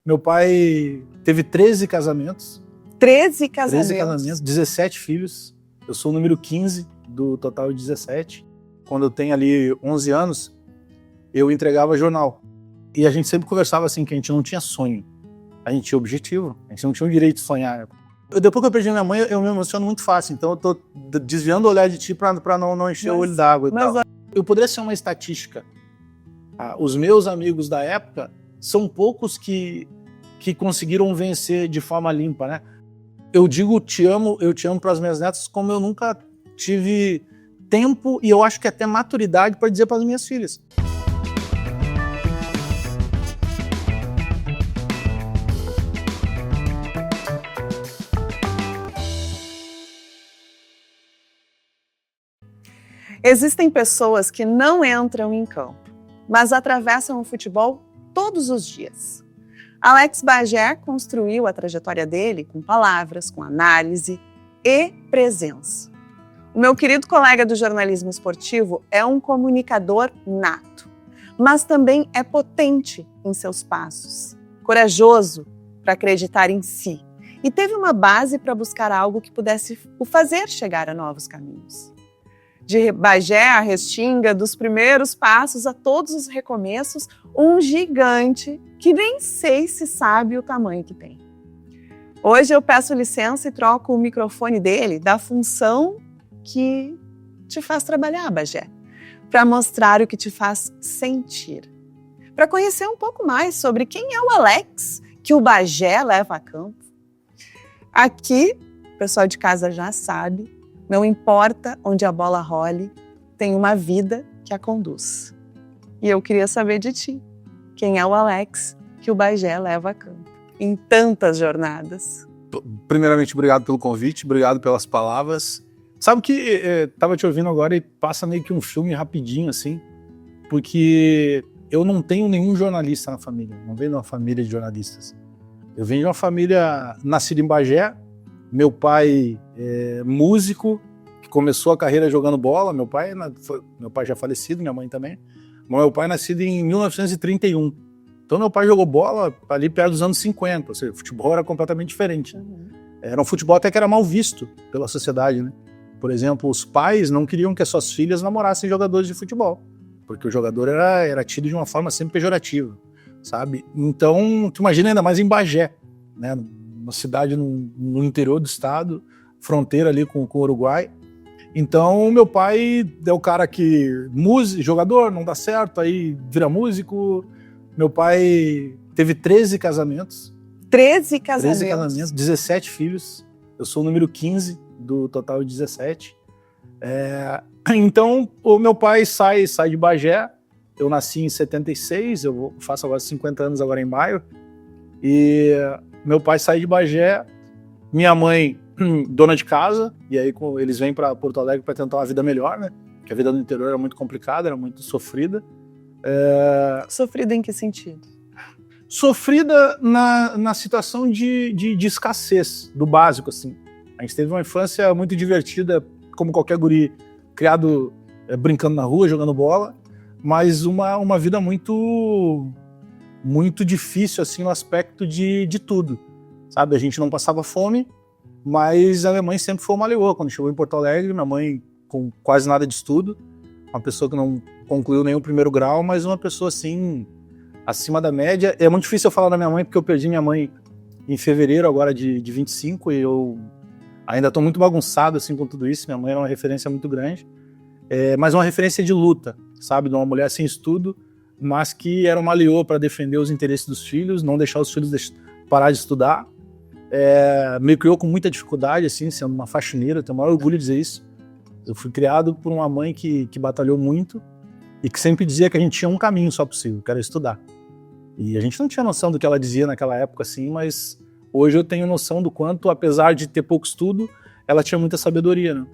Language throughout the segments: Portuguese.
Meu pai teve 13 casamentos. 13 casamentos? 13 casamentos, 17 filhos. Eu sou o número 15 do total de 17. Quando eu tenho ali 11 anos, eu entregava jornal. E a gente sempre conversava assim, que a gente não tinha sonho. A gente tinha objetivo, a gente não tinha o direito de sonhar. Depois que eu perdi minha mãe, eu me emociono muito fácil. Então eu tô desviando o olhar de ti pra não encher o olho d'água e tal. Eu poderia ser uma estatística. Os meus amigos da época são poucos que conseguiram vencer de forma limpa, né? Eu digo eu te amo para as minhas netas como eu nunca tive tempo e eu acho que até maturidade para dizer para as minhas filhas. Existem pessoas que não entram em campo, mas atravessam o futebol todos os dias. Alex Bagé construiu a trajetória dele com palavras, com análise e presença. O meu querido colega do jornalismo esportivo é um comunicador nato, mas também é potente em seus passos, corajoso para acreditar em si e teve uma base para buscar algo que pudesse o fazer chegar a novos caminhos. De Bagé à Restinga, dos primeiros passos a todos os recomeços, um gigante que nem sei se sabe o tamanho que tem. Hoje eu peço licença e troco o microfone dele da função que te faz trabalhar, Bagé, para mostrar o que te faz sentir, para conhecer um pouco mais sobre quem é o Alex que o Bagé leva a campo. Aqui, o pessoal de casa já sabe, não importa onde a bola role, tem uma vida que a conduz. E eu queria saber de ti, quem é o Alex que o Bagé leva a campo, em tantas jornadas. Primeiramente, obrigado pelo convite, obrigado pelas palavras. Sabe que tava te ouvindo agora e passa meio que um filme rapidinho, assim, porque eu não tenho nenhum jornalista na família, não venho de uma família de jornalistas. Eu venho de uma família nascida em Bagé. Meu pai é músico, que começou a carreira jogando bola. Meu pai já falecido, minha mãe também. Meu pai é nascido em 1931. Então meu pai jogou bola ali perto dos anos 50, ou seja, o futebol era completamente diferente. Era um futebol até que era mal visto pela sociedade, né? Por exemplo, os pais não queriam que as suas filhas namorassem jogadores de futebol, porque o jogador era tido de uma forma sempre pejorativa, sabe? Então, tu imagina ainda mais em Bagé, né? Uma cidade no interior do estado, fronteira ali com o Uruguai. Então, meu pai é o cara que, jogador, não dá certo, aí vira músico. Meu pai teve 13 casamentos. 13 casamentos? 13 casamentos, 17 filhos. Eu sou o número 15 do total de 17. Então, o meu pai sai de Bagé. Eu nasci em 76, eu faço agora 50 anos agora em maio. E meu pai sai de Bagé, minha mãe dona de casa, e aí eles vêm para Porto Alegre para tentar uma vida melhor, né? Porque a vida no interior era muito complicada, era muito sofrida. Sofrida em que sentido? Sofrida na situação de escassez, do básico, assim. A gente teve uma infância muito divertida, como qualquer guri, criado brincando na rua, jogando bola, mas uma vida muito difícil, assim, no aspecto de tudo, sabe? A gente não passava fome, mas a minha mãe sempre foi uma leoa. Quando chegou em Porto Alegre, minha mãe com quase nada de estudo, uma pessoa que não concluiu nenhum primeiro grau, mas uma pessoa, assim, acima da média. É muito difícil eu falar da minha mãe, porque eu perdi minha mãe em fevereiro agora de 25, e eu ainda tô muito bagunçado, assim, com tudo isso. Minha mãe era uma referência muito grande, mas uma referência de luta, sabe? De uma mulher sem estudo, mas que era uma leoa para defender os interesses dos filhos, não deixar os filhos parar de estudar. Me criou com muita dificuldade, assim, sendo uma faxineira. Eu tenho o maior orgulho de dizer isso. Eu fui criado por uma mãe que batalhou muito e que sempre dizia que a gente tinha um caminho só possível, que era estudar. E a gente não tinha noção do que ela dizia naquela época, assim, mas hoje eu tenho noção do quanto, apesar de ter pouco estudo, ela tinha muita sabedoria, né?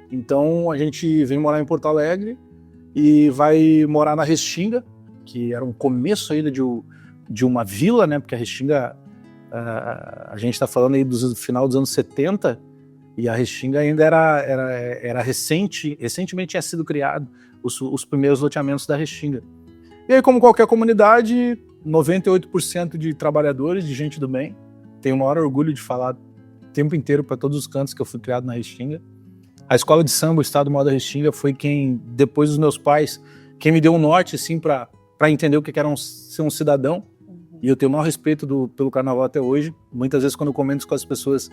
Então a gente vem morar em Porto Alegre e vai morar na Restinga, que era um começo ainda de uma vila, né? Porque a Restinga, a gente está falando aí do final dos anos 70, e a Restinga ainda era recentemente tinha sido criado os primeiros loteamentos da Restinga. E aí, como qualquer comunidade, 98% de trabalhadores, de gente do bem. Tenho o maior orgulho de falar o tempo inteiro para todos os cantos que eu fui criado na Restinga. A escola de samba, o Estado Maior da Restinga, foi quem, depois dos meus pais, quem me deu um norte, assim, para entender o que era ser um cidadão. E eu tenho o maior respeito pelo carnaval até hoje. Muitas vezes, quando eu comento com as pessoas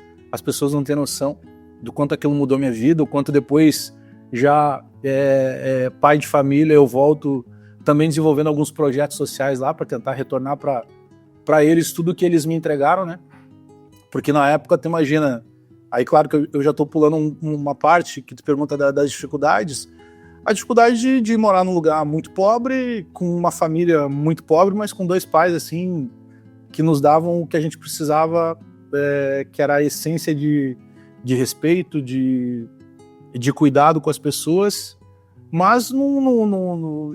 não têm noção do quanto aquilo mudou minha vida, o quanto depois, já pai de família, eu volto também desenvolvendo alguns projetos sociais lá para tentar retornar para eles tudo que eles me entregaram, né? Porque na época, tu imagina, aí claro que eu já estou pulando uma parte que tu pergunta das dificuldades. A dificuldade de morar num lugar muito pobre, com uma família muito pobre, mas com 2 pais, assim, que nos davam o que a gente precisava, que era a essência de respeito, de cuidado com as pessoas, mas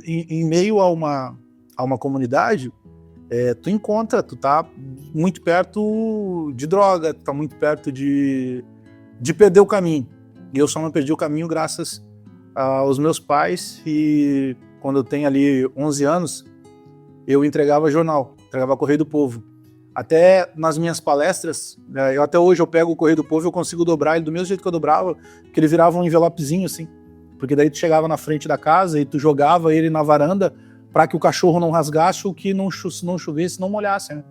em meio a uma comunidade, tu tá muito perto de droga, tu tá muito perto de perder o caminho. E eu só não perdi o caminho graças aos meus pais, e quando eu tenho ali 11 anos, eu entregava jornal, entregava Correio do Povo. Até nas minhas palestras, até hoje eu pego o Correio do Povo e eu consigo dobrar ele do mesmo jeito que eu dobrava, que ele virava um envelopezinho assim, porque daí tu chegava na frente da casa e tu jogava ele na varanda para que o cachorro não rasgasse ou que não chovesse, não molhasse, né?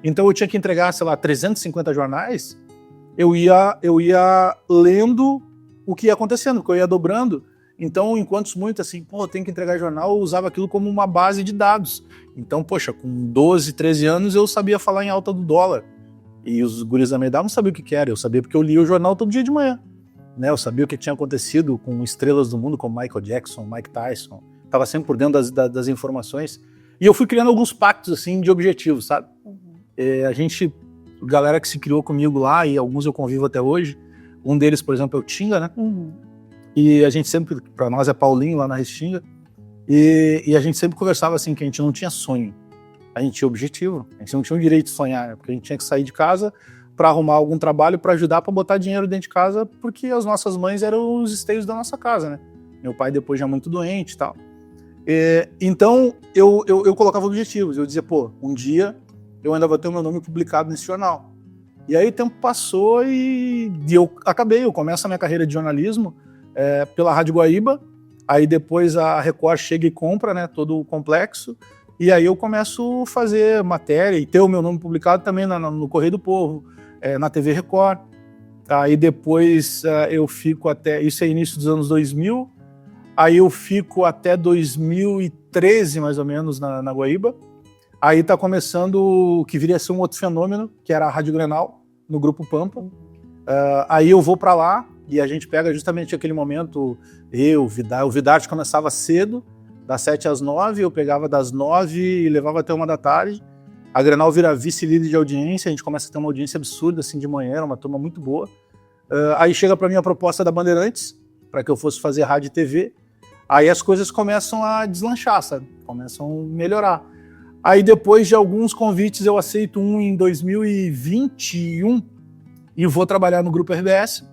Então eu tinha que entregar, sei lá, 350 jornais, eu ia lendo o que ia acontecendo, porque eu ia dobrando. Então, enquanto muito assim, tem que entregar jornal, eu usava aquilo como uma base de dados. Então, poxa, com 12, 13 anos eu sabia falar em alta do dólar. E os guris da minha idade não sabiam o que era, eu sabia porque eu lia o jornal todo dia de manhã. Né? Eu sabia o que tinha acontecido com estrelas do mundo como Michael Jackson, Mike Tyson. Estava sempre por dentro das informações. E eu fui criando alguns pactos assim, de objetivos, sabe? A gente, galera que se criou comigo lá, e alguns eu convivo até hoje, um deles, por exemplo, é o Tinga, né? E a gente sempre, para nós é Paulinho lá na Restinga, e a gente sempre conversava assim, que a gente não tinha sonho, a gente tinha objetivo, a gente não tinha o direito de sonhar, porque a gente tinha que sair de casa para arrumar algum trabalho, para ajudar, para botar dinheiro dentro de casa, porque as nossas mães eram os esteios da nossa casa, né? Meu pai depois já muito doente e tal. Então eu colocava objetivos, eu dizia, um dia eu ainda vou ter o meu nome publicado nesse jornal. E aí o tempo passou e eu começo a minha carreira de jornalismo pela Rádio Guaíba, aí depois a Record chega e compra, né, todo o complexo, e aí eu começo a fazer matéria e ter o meu nome publicado também no Correio do Povo, na TV Record. Aí depois eu fico até, isso é início dos anos 2000, aí eu fico até 2013 mais ou menos na Guaíba. Aí tá começando o que viria a ser um outro fenômeno, que era a Rádio Grenal, no Grupo Pampa. Aí eu vou para lá, e a gente pega justamente aquele momento, o Vidarte começava cedo, das 7 às 9, eu pegava das 9 e levava até 1 da tarde. A Grenal vira vice-líder de audiência, a gente começa a ter uma audiência absurda assim de manhã, era uma turma muito boa. Aí chega para mim a proposta da Bandeirantes, para que eu fosse fazer rádio e TV. Aí as coisas começam a deslanchar, sabe? Começam a melhorar. Aí depois de alguns convites eu aceito um em 2021 e vou trabalhar no Grupo RBS.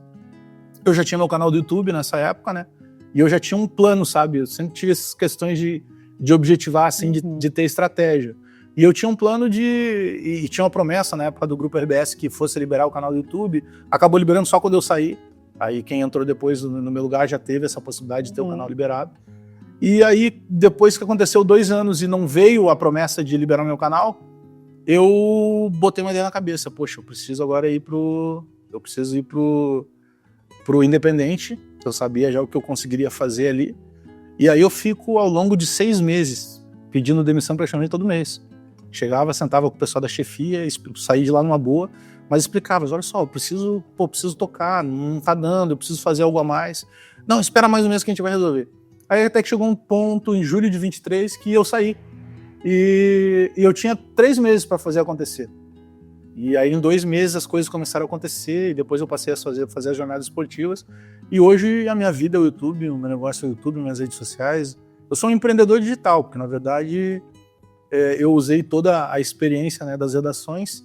Eu já tinha meu canal do YouTube nessa época, né? E eu já tinha um plano, sabe? Eu sempre tive essas questões de objetivar, assim, de ter estratégia. E eu tinha um plano e tinha uma promessa na época do Grupo RBS que fosse liberar o canal do YouTube. Acabou liberando só quando eu saí. Aí quem entrou depois no meu lugar já teve essa possibilidade de ter o canal liberado. E aí, depois que aconteceu 2 anos e não veio a promessa de liberar meu canal, eu botei uma ideia na cabeça. Poxa, eu preciso agora ir pro Independente. Eu sabia já o que eu conseguiria fazer ali. E aí eu fico ao longo de 6 meses pedindo demissão praticamente todo mês. Chegava, sentava com o pessoal da chefia, saía de lá numa boa, mas explicava, olha só, eu preciso tocar, não tá dando, eu preciso fazer algo a mais. Não, espera mais um mês que a gente vai resolver. Aí até que chegou um ponto, em julho de 23, que eu saí. E eu tinha 3 meses para fazer acontecer. E aí em 2 meses as coisas começaram a acontecer, e depois eu passei a fazer as jornadas esportivas. E hoje a minha vida é o YouTube, o meu negócio é o YouTube, minhas redes sociais. Eu sou um empreendedor digital, porque na verdade eu usei toda a experiência, né, das redações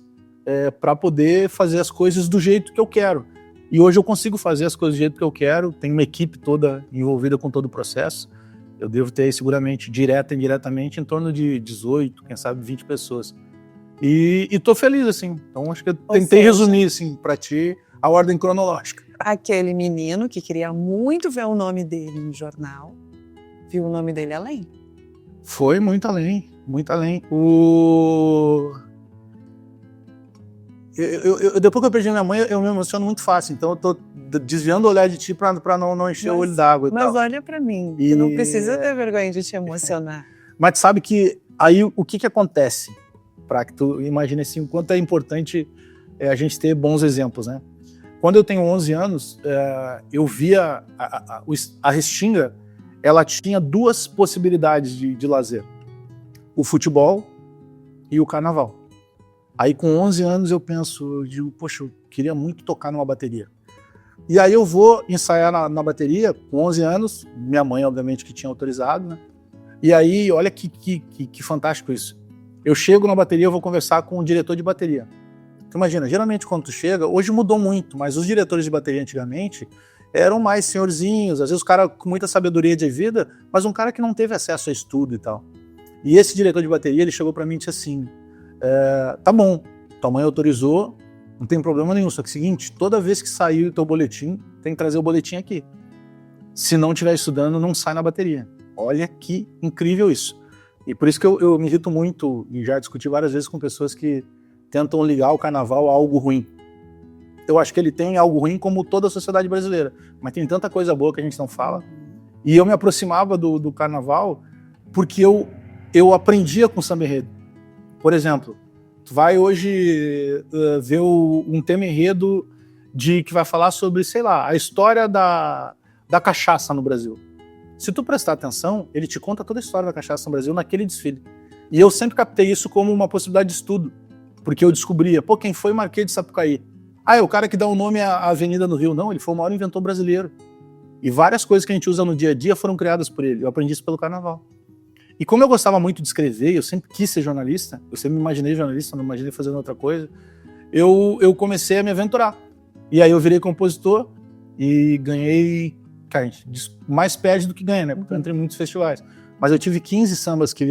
para poder fazer as coisas do jeito que eu quero. E hoje eu consigo fazer as coisas do jeito que eu quero, tenho uma equipe toda envolvida com todo o processo. Eu devo ter seguramente, direta e indiretamente, em torno de 18, quem sabe 20 pessoas. E tô feliz, assim. Então acho que eu tentei resumir, assim, pra ti, a ordem cronológica. Aquele menino que queria muito ver o nome dele no jornal, viu o nome dele além. Foi muito além, muito além. Depois que eu perdi minha mãe, eu me emociono muito fácil. Então eu tô desviando o olhar de ti pra não encher o olho d'água e tal. Mas olha pra mim, tu não precisa ter vergonha de te emocionar. Mas tu sabe que aí o que acontece? Para que tu imagine assim, o quanto é importante a gente ter bons exemplos, né? Quando eu tenho 11 anos, eu via a Restinga, ela tinha duas possibilidades de lazer. O futebol e o carnaval. Aí com 11 anos eu digo, poxa, eu queria muito tocar numa bateria. E aí eu vou ensaiar na bateria, com 11 anos, minha mãe obviamente que tinha autorizado, né? E aí, olha que fantástico isso. Eu chego na bateria, eu vou conversar com o diretor de bateria. Então, imagina, geralmente quando tu chega, hoje mudou muito, mas os diretores de bateria antigamente eram mais senhorzinhos, às vezes o cara com muita sabedoria de vida, mas um cara que não teve acesso a estudo e tal. E esse diretor de bateria, ele chegou pra mim e disse assim, tá bom, tua mãe autorizou, não tem problema nenhum, só que é o seguinte, toda vez que sair o teu boletim, tem que trazer o boletim aqui. Se não estiver estudando, não sai na bateria. Olha que incrível isso. E por isso que eu me irrito muito, e já discuti várias vezes com pessoas que tentam ligar o carnaval a algo ruim. Eu acho que ele tem algo ruim como toda a sociedade brasileira, mas tem tanta coisa boa que a gente não fala. E eu me aproximava do carnaval porque eu aprendia com samba enredo. Por exemplo, tu vai hoje ver um tema enredo que vai falar sobre, sei lá, a história da cachaça no Brasil. Se tu prestar atenção, ele te conta toda a história da cachaça no Brasil naquele desfile. E eu sempre captei isso como uma possibilidade de estudo, porque eu descobria, quem foi Marquês de Sapucaí? É o cara que dá o nome à avenida no Rio. Não, ele foi o maior inventor brasileiro. E várias coisas que a gente usa no dia a dia foram criadas por ele. Eu aprendi isso pelo carnaval. E como eu gostava muito de escrever, eu sempre quis ser jornalista, eu sempre me imaginei jornalista, não me imaginei fazendo outra coisa, eu comecei a me aventurar. E aí eu virei compositor e ganhei... Cara, a gente mais perde do que ganha, né? Porque eu entrei em muitos festivais. Mas eu tive 15 sambas que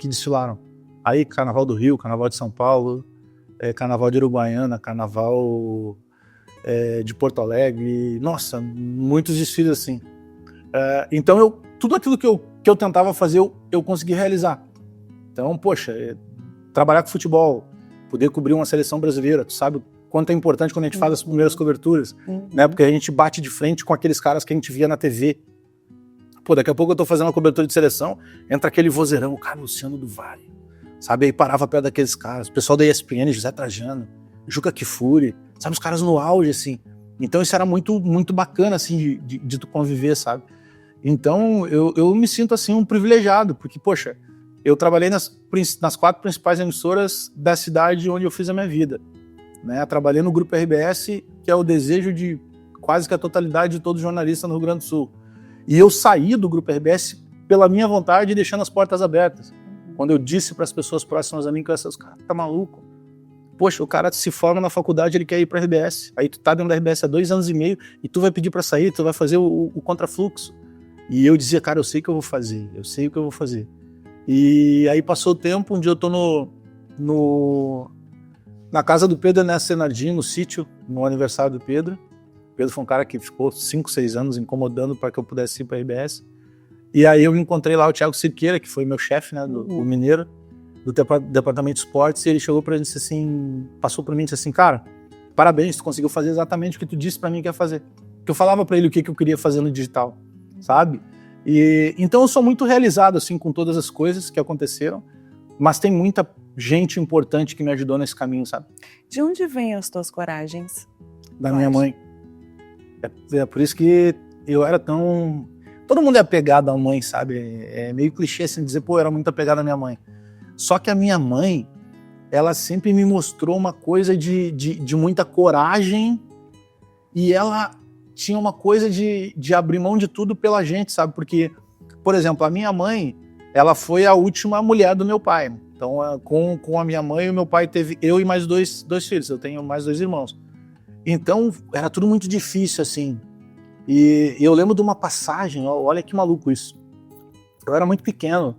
desfilaram. Aí, Carnaval do Rio, Carnaval de São Paulo, Carnaval de Uruguaiana, Carnaval de Porto Alegre. Nossa, muitos desfiles assim. Então, tudo aquilo que eu tentava fazer, eu consegui realizar. Então, poxa, trabalhar com futebol, poder cobrir uma seleção brasileira, tu sabe quanto é importante quando a gente faz as primeiras coberturas, né? Porque a gente bate de frente com aqueles caras que a gente via na TV. Daqui a pouco eu tô fazendo uma cobertura de seleção, entra aquele vozeirão, o cara Luciano do Vale, sabe? Aí parava perto daqueles caras, o pessoal da ESPN, José Trajano, Juca Kfouri, sabe? Os caras no auge, assim. Então isso era muito, muito bacana, assim, de tu conviver, sabe? Então eu me sinto, assim, um privilegiado, porque, poxa, eu trabalhei nas 4 principais emissoras da cidade onde eu fiz a minha vida. Né, trabalhei no Grupo RBS, que é o desejo de quase que a totalidade de todo jornalista no Rio Grande do Sul. E eu saí do Grupo RBS pela minha vontade, deixando as portas abertas. Quando eu disse para as pessoas próximas a mim que os caras tá maluco. Poxa, o cara se forma na faculdade, ele quer ir para a RBS. Aí tu tá dentro da RBS há 2 anos e meio e tu vai pedir para sair, tu vai fazer o contrafluxo. E eu dizia, cara, eu sei o que eu vou fazer, eu sei o que eu vou fazer. E aí passou o tempo, um dia eu tô na casa do Pedro Ernesto Senardinho, no sítio, no aniversário do Pedro. O Pedro foi um cara que ficou 5, 6 anos incomodando para que eu pudesse ir para a RBS. E aí eu encontrei lá o Thiago Cirqueira, que foi meu chefe, né, o mineiro, do departamento de esportes, e ele chegou para mim e disse assim, passou para mim e disse assim, cara, parabéns, tu conseguiu fazer exatamente o que tu disse para mim que ia fazer. Que eu falava para ele o que eu queria fazer no digital, sabe? E então eu sou muito realizado assim com todas as coisas que aconteceram, mas tem muita gente importante que me ajudou nesse caminho, sabe? De onde vêm as tuas coragens? Da minha mãe. É por isso que eu era tão... Todo mundo é apegado à mãe, sabe? É meio clichê assim dizer, eu era muito apegado à minha mãe. Só que a minha mãe, ela sempre me mostrou uma coisa de muita coragem e ela tinha uma coisa de abrir mão de tudo pela gente, sabe? Porque, por exemplo, a minha mãe, ela foi a última mulher do meu pai. Então, com a minha mãe, o meu pai teve eu e mais dois filhos. Eu tenho mais 2 irmãos. Então, era tudo muito difícil, assim. E eu lembro de uma passagem, olha que maluco isso. eu era muito pequeno,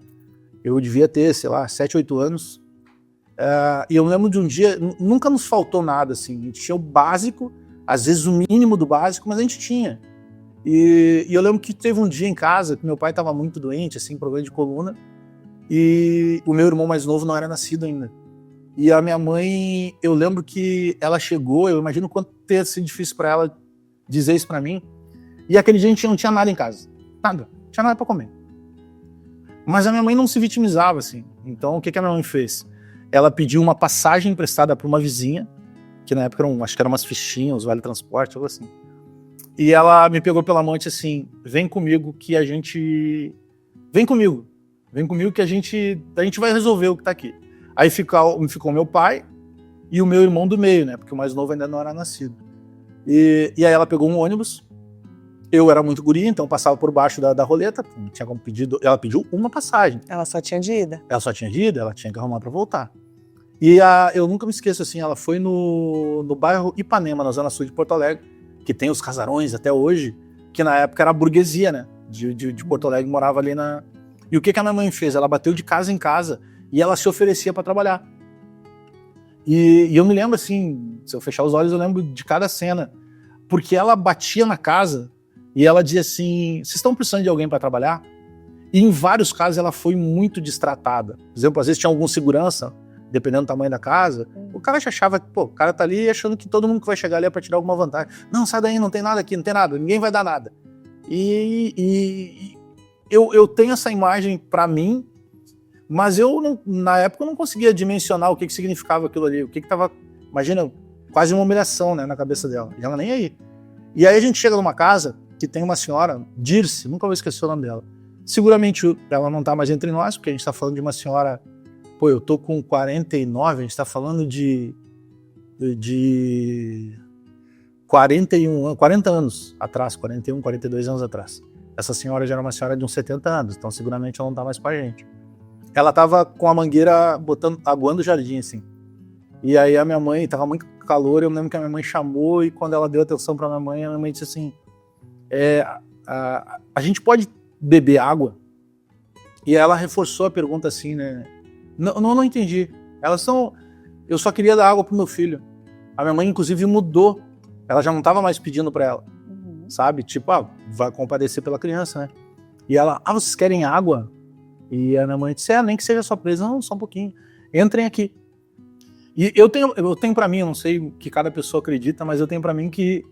eu devia ter, sei lá, 7, 8 anos, e eu lembro de um dia, nunca nos faltou nada, assim, a gente tinha o básico, às vezes o mínimo do básico, mas a gente tinha. E eu lembro que teve um dia em casa que meu pai estava muito doente, assim, problema de coluna, e o meu irmão mais novo não era nascido ainda. E a minha mãe, eu lembro que ela chegou, eu imagino quanto ter sido difícil para ela dizer isso para mim, e aquele dia a gente não tinha nada em casa, nada, não tinha nada para comer. Mas a minha mãe não se vitimizava, assim. Então, o que a minha mãe fez? Ela pediu uma passagem emprestada para uma vizinha, que na época acho que eram umas fichinhas, vale transporte, algo assim. E ela me pegou pela mão e disse assim, vem comigo que a gente... Vem comigo que a gente vai resolver o que tá aqui. Aí ficou meu pai e o meu irmão do meio, né? Porque o mais novo ainda não era nascido. E aí ela pegou um ônibus. Eu era muito guri, então passava por baixo da roleta, não tinha como pedir, ela pediu uma passagem. Ela só tinha de ida. Ela só tinha de ida, ela tinha que arrumar para voltar. E eu nunca me esqueço, assim, ela foi no bairro Ipanema, na zona sul de Porto Alegre, que tem os casarões até hoje, que na época era a burguesia, né, de Porto Alegre, morava ali na... E o que a minha mãe fez? Ela bateu de casa em casa e ela se oferecia para trabalhar. E eu me lembro, assim, se eu fechar os olhos, eu lembro de cada cena, porque ela batia na casa e ela dizia assim, vocês estão precisando de alguém para trabalhar? E em vários casos ela foi muito destratada. Por exemplo, às vezes tinha algum segurança, dependendo do tamanho da casa, o cara achava que, o cara tá ali achando que todo mundo que vai chegar ali é pra tirar alguma vantagem. Não, sai daí, não tem nada aqui, não tem nada, ninguém vai dar nada. E eu tenho essa imagem pra mim, mas na época eu não conseguia dimensionar o que significava aquilo ali, o que tava, imagina, quase uma humilhação, né, na cabeça dela, e ela nem aí. E aí a gente chega numa casa que tem uma senhora, Dirce, nunca vou esquecer o nome dela. Seguramente ela não tá mais entre nós, porque a gente tá falando de uma senhora, eu tô com 49, a gente tá falando de 40 anos atrás, 41, 42 anos atrás. Essa senhora já era uma senhora de uns 70 anos, então seguramente ela não tá mais com a gente. Ela tava com a mangueira aguando o jardim, assim. E aí a minha mãe, tava muito calor, eu lembro que a minha mãe chamou e quando ela deu atenção pra minha mãe, a minha mãe disse assim, a gente pode beber água? E ela reforçou a pergunta assim, né? Não entendi. Eu só queria dar água pro meu filho. A minha mãe, inclusive, mudou. Ela já não estava mais pedindo para ela, sabe? Tipo, vai compadecer pela criança, né? E ela, vocês querem água? E a minha mãe disse, nem que seja só presa. Não, só um pouquinho. Entrem aqui. E eu tenho para mim, eu não sei o que cada pessoa acredita, mas eu tenho para mim que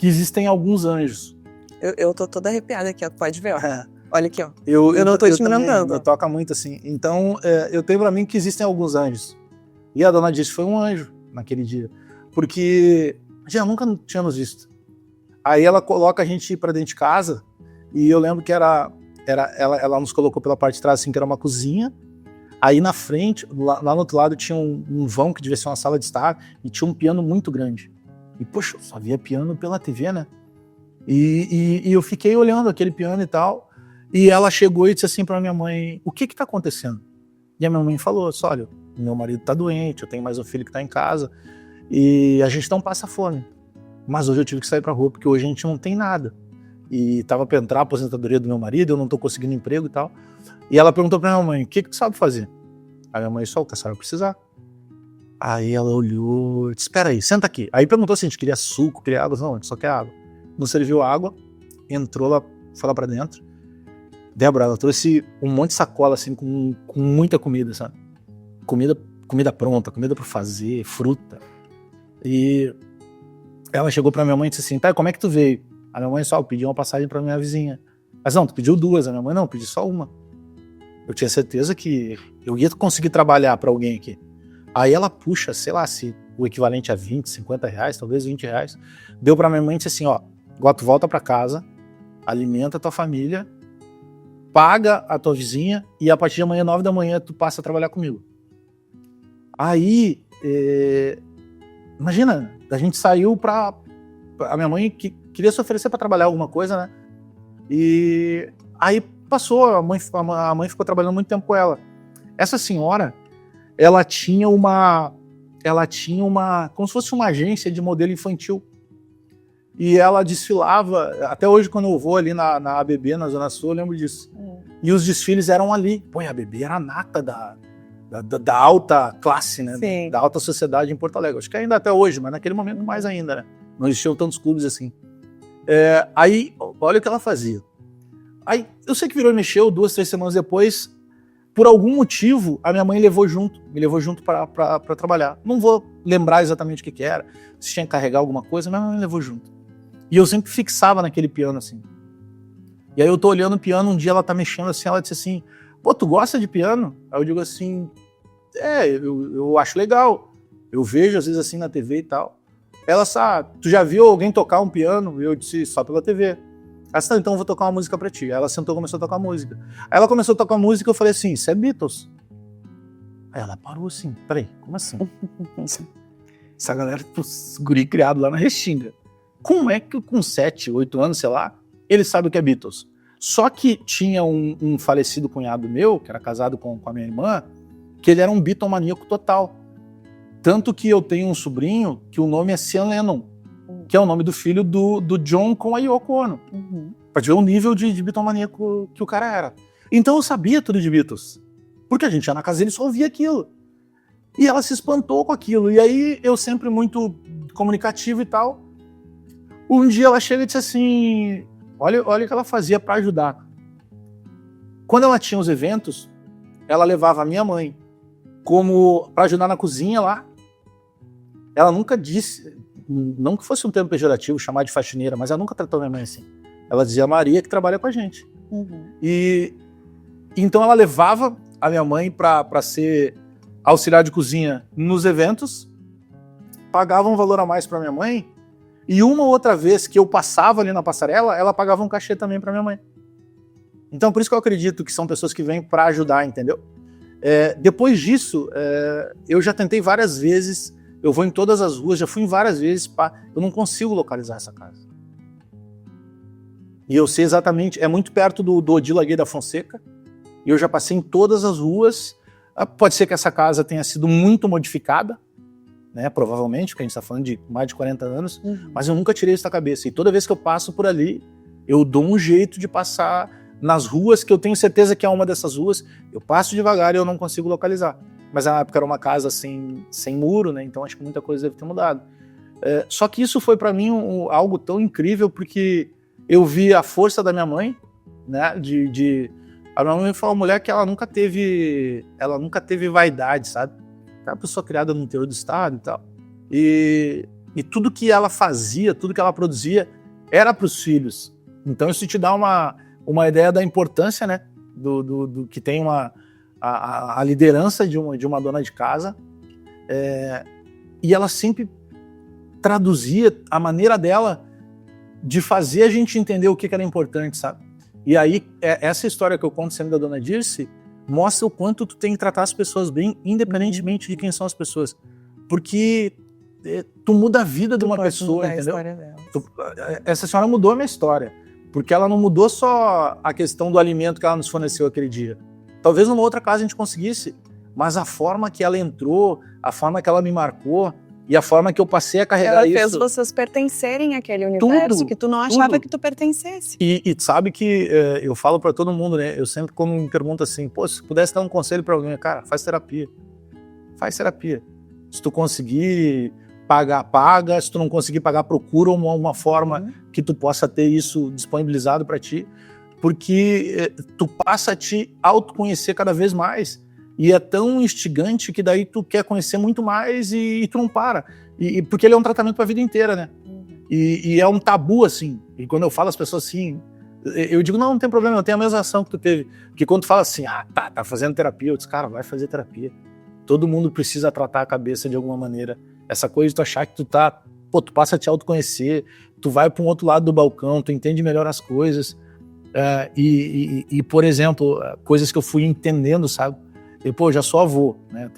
existem alguns anjos. Eu tô toda arrepiada aqui, ó. Pode ver, ó. Olha aqui, ó. Eu não tô te mandando. Eu toco muito assim. Então, eu tenho pra mim que existem alguns anjos. E a dona Dirce foi um anjo naquele dia. Porque já nunca tínhamos visto. Aí ela coloca a gente pra dentro de casa. E eu lembro que ela nos colocou pela parte de trás, assim, que era uma cozinha. Aí na frente, lá no outro lado, tinha um vão que devia ser uma sala de estar. E tinha um piano muito grande. E, poxa, eu só via piano pela TV, né? E eu fiquei olhando aquele piano e tal. E ela chegou e disse assim pra minha mãe, o que tá acontecendo? E a minha mãe falou, olha, meu marido tá doente, eu tenho mais um filho que tá em casa, e a gente não passa fome. Mas hoje eu tive que sair pra rua, porque hoje a gente não tem nada. E tava pra entrar a aposentadoria do meu marido, eu não tô conseguindo emprego e tal. E ela perguntou pra minha mãe, o que tu sabe fazer? A minha mãe, só o que a senhora precisar. Aí ela olhou, disse, espera aí, senta aqui. Aí perguntou se a gente queria suco, queria água. Não, a gente só quer água. Não serviu água, entrou lá, foi lá pra dentro. Débora, ela trouxe um monte de sacola, assim, com muita comida, sabe? Comida pronta, comida pra fazer, fruta. E ela chegou pra minha mãe e disse assim, tá, como é que tu veio? A minha mãe só pediu uma passagem pra minha vizinha. Mas não, tu pediu duas. A minha mãe, não, pedi só uma. Eu tinha certeza que eu ia conseguir trabalhar pra alguém aqui. Aí ela puxa, sei lá, se o equivalente a 20, 50 reais, talvez 20 reais. Deu pra minha mãe e disse assim, agora tu volta pra casa, alimenta a tua família, paga a tua vizinha e a partir de amanhã, 9 da manhã, tu passa a trabalhar comigo. Aí, imagina, a gente saiu a minha mãe que queria se oferecer para trabalhar alguma coisa, né? E aí passou, a mãe ficou trabalhando muito tempo com ela. Essa senhora, ela tinha como se fosse uma agência de modelo infantil. E ela desfilava, até hoje quando eu vou ali na ABB, na Zona Sul, eu lembro disso. e os desfiles eram ali. Pô, e a Bebê era a nata da alta classe, né? Sim. Da alta sociedade em Porto Alegre. Acho que ainda até hoje, mas naquele momento mais ainda, né? Não existiam tantos clubes assim. Aí, olha o que ela fazia. Aí, eu sei que virou e mexeu, 2, 3 semanas depois, por algum motivo, a minha mãe me levou junto para trabalhar. Não vou lembrar exatamente o que era, se tinha que carregar alguma coisa, minha mãe me levou junto. E eu sempre fixava naquele piano, assim. E aí eu tô olhando o piano, um dia ela tá mexendo assim, ela disse assim, pô, tu gosta de piano? Aí eu digo assim, eu acho legal. Eu vejo às vezes assim na TV e tal. Ela sabe, tu já viu alguém tocar um piano? E eu disse, só pela TV. Ela disse, então eu vou tocar uma música pra ti. Aí ela sentou e começou a tocar música. Aí ela começou a tocar música e eu falei assim, isso é Beatles. Aí ela parou assim, peraí, como assim? Essa galera, guri criado lá na Restinga. Como é que com 7, 8 anos, sei lá, ele sabe o que é Beatles? Só que tinha um falecido cunhado meu, que era casado com a minha irmã, que ele era um Beatlemaníaco total. Tanto que eu tenho um sobrinho que o nome é Sean Lennon, que é o nome do filho do John com a Yoko Ono. Pra ver o nível de Beatlemaníaco que o cara era. Então eu sabia tudo de Beatles. Porque a gente ia na casa dele e só ouvia aquilo. E ela se espantou com aquilo. E aí eu sempre muito comunicativo e tal. Um dia ela chega e disse assim, olha o que ela fazia pra ajudar. Quando ela tinha os eventos, ela levava a minha mãe como para ajudar na cozinha lá. Ela nunca disse, não que fosse um termo pejorativo, chamar de faxineira, mas ela nunca tratou minha mãe assim. Ela dizia Maria, que trabalha com a gente. E então ela levava a minha mãe para ser auxiliar de cozinha nos eventos, pagava um valor a mais para minha mãe, e uma outra vez que eu passava ali na passarela, ela pagava um cachê também para minha mãe. Então por isso que eu acredito que são pessoas que vêm para ajudar, entendeu? Depois disso, eu já tentei várias vezes, eu vou em todas as ruas, já fui em várias vezes, eu não consigo localizar essa casa. E eu sei exatamente, é muito perto do Odila Gay da Fonseca, e eu já passei em todas as ruas. Pode ser que essa casa tenha sido muito modificada, né, provavelmente, porque a gente está falando de mais de 40 anos, mas eu nunca tirei isso da cabeça. E toda vez que eu passo por ali, eu dou um jeito de passar nas ruas, que eu tenho certeza que é uma dessas ruas, eu passo devagar e eu não consigo localizar. Mas na época era uma casa sem muro, né, então acho que muita coisa deve ter mudado. Só que isso foi para mim algo tão incrível, porque eu vi a força da minha mãe, né, a minha mãe foi uma mulher que ela nunca teve vaidade, sabe? Era uma pessoa criada no interior do estado e tal. E tudo que ela fazia, tudo que ela produzia, era para os filhos. Então isso te dá uma ideia da importância, né? Do que tem a liderança de uma dona de casa. E ela sempre traduzia a maneira dela de fazer a gente entender o que era importante, sabe? E aí, essa história que eu conto sempre da Dona Dirce mostra o quanto tu tem que tratar as pessoas bem, independentemente de quem são as pessoas. Porque tu muda a vida de uma pessoa, entendeu? Essa senhora mudou a minha história. Porque ela não mudou só a questão do alimento que ela nos forneceu aquele dia. Talvez numa outra casa a gente conseguisse, mas a forma que ela entrou, a forma que ela me marcou, e a forma que eu passei a carregar isso... Ela fez vocês pertencerem àquele universo que tu não achava que tu pertencesse. E sabe que eu falo pra todo mundo, né? Eu sempre, quando me pergunto assim, pô, se pudesse dar um conselho pra alguém, cara, faz terapia. Faz terapia. Se tu conseguir pagar, paga. Se tu não conseguir pagar, procura uma forma que tu possa ter isso disponibilizado pra ti. Porque tu passa a te autoconhecer cada vez mais. E é tão instigante que daí tu quer conhecer muito mais e tu não para. Porque ele é um tratamento pra vida inteira, né? E é um tabu, assim. E quando eu falo às pessoas assim, eu digo, não tem problema, eu tenho a mesma ação que tu teve. Porque quando tu fala assim, tá fazendo terapia, eu disse, cara, vai fazer terapia. Todo mundo precisa tratar a cabeça de alguma maneira. Essa coisa de tu achar que tu tu passa a te autoconhecer, tu vai pra um outro lado do balcão, tu entende melhor as coisas. Por exemplo, coisas que eu fui entendendo, sabe? Eu já sou avô, né?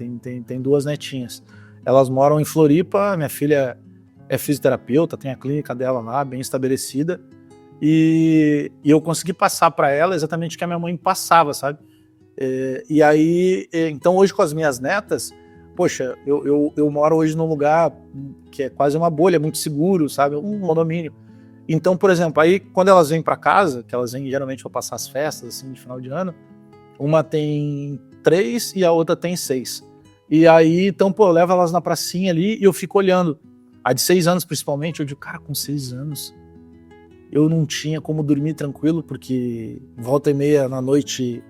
Tem 2 netinhas. Elas moram em Floripa, minha filha é fisioterapeuta, tem a clínica dela lá, bem estabelecida. E eu consegui passar para ela exatamente o que a minha mãe passava, sabe? E aí, então hoje com as minhas netas, poxa, eu moro hoje num lugar que é quase uma bolha, muito seguro, sabe? Um condomínio. Então, por exemplo, aí quando elas vêm para casa, que elas vêm geralmente para passar as festas assim de final de ano, uma tem 3 e a outra tem 6. E aí, então, pô, eu levo elas na pracinha ali e eu fico olhando. A de 6 anos, principalmente, eu digo, cara, com 6 anos eu não tinha como dormir tranquilo, porque volta e meia na noite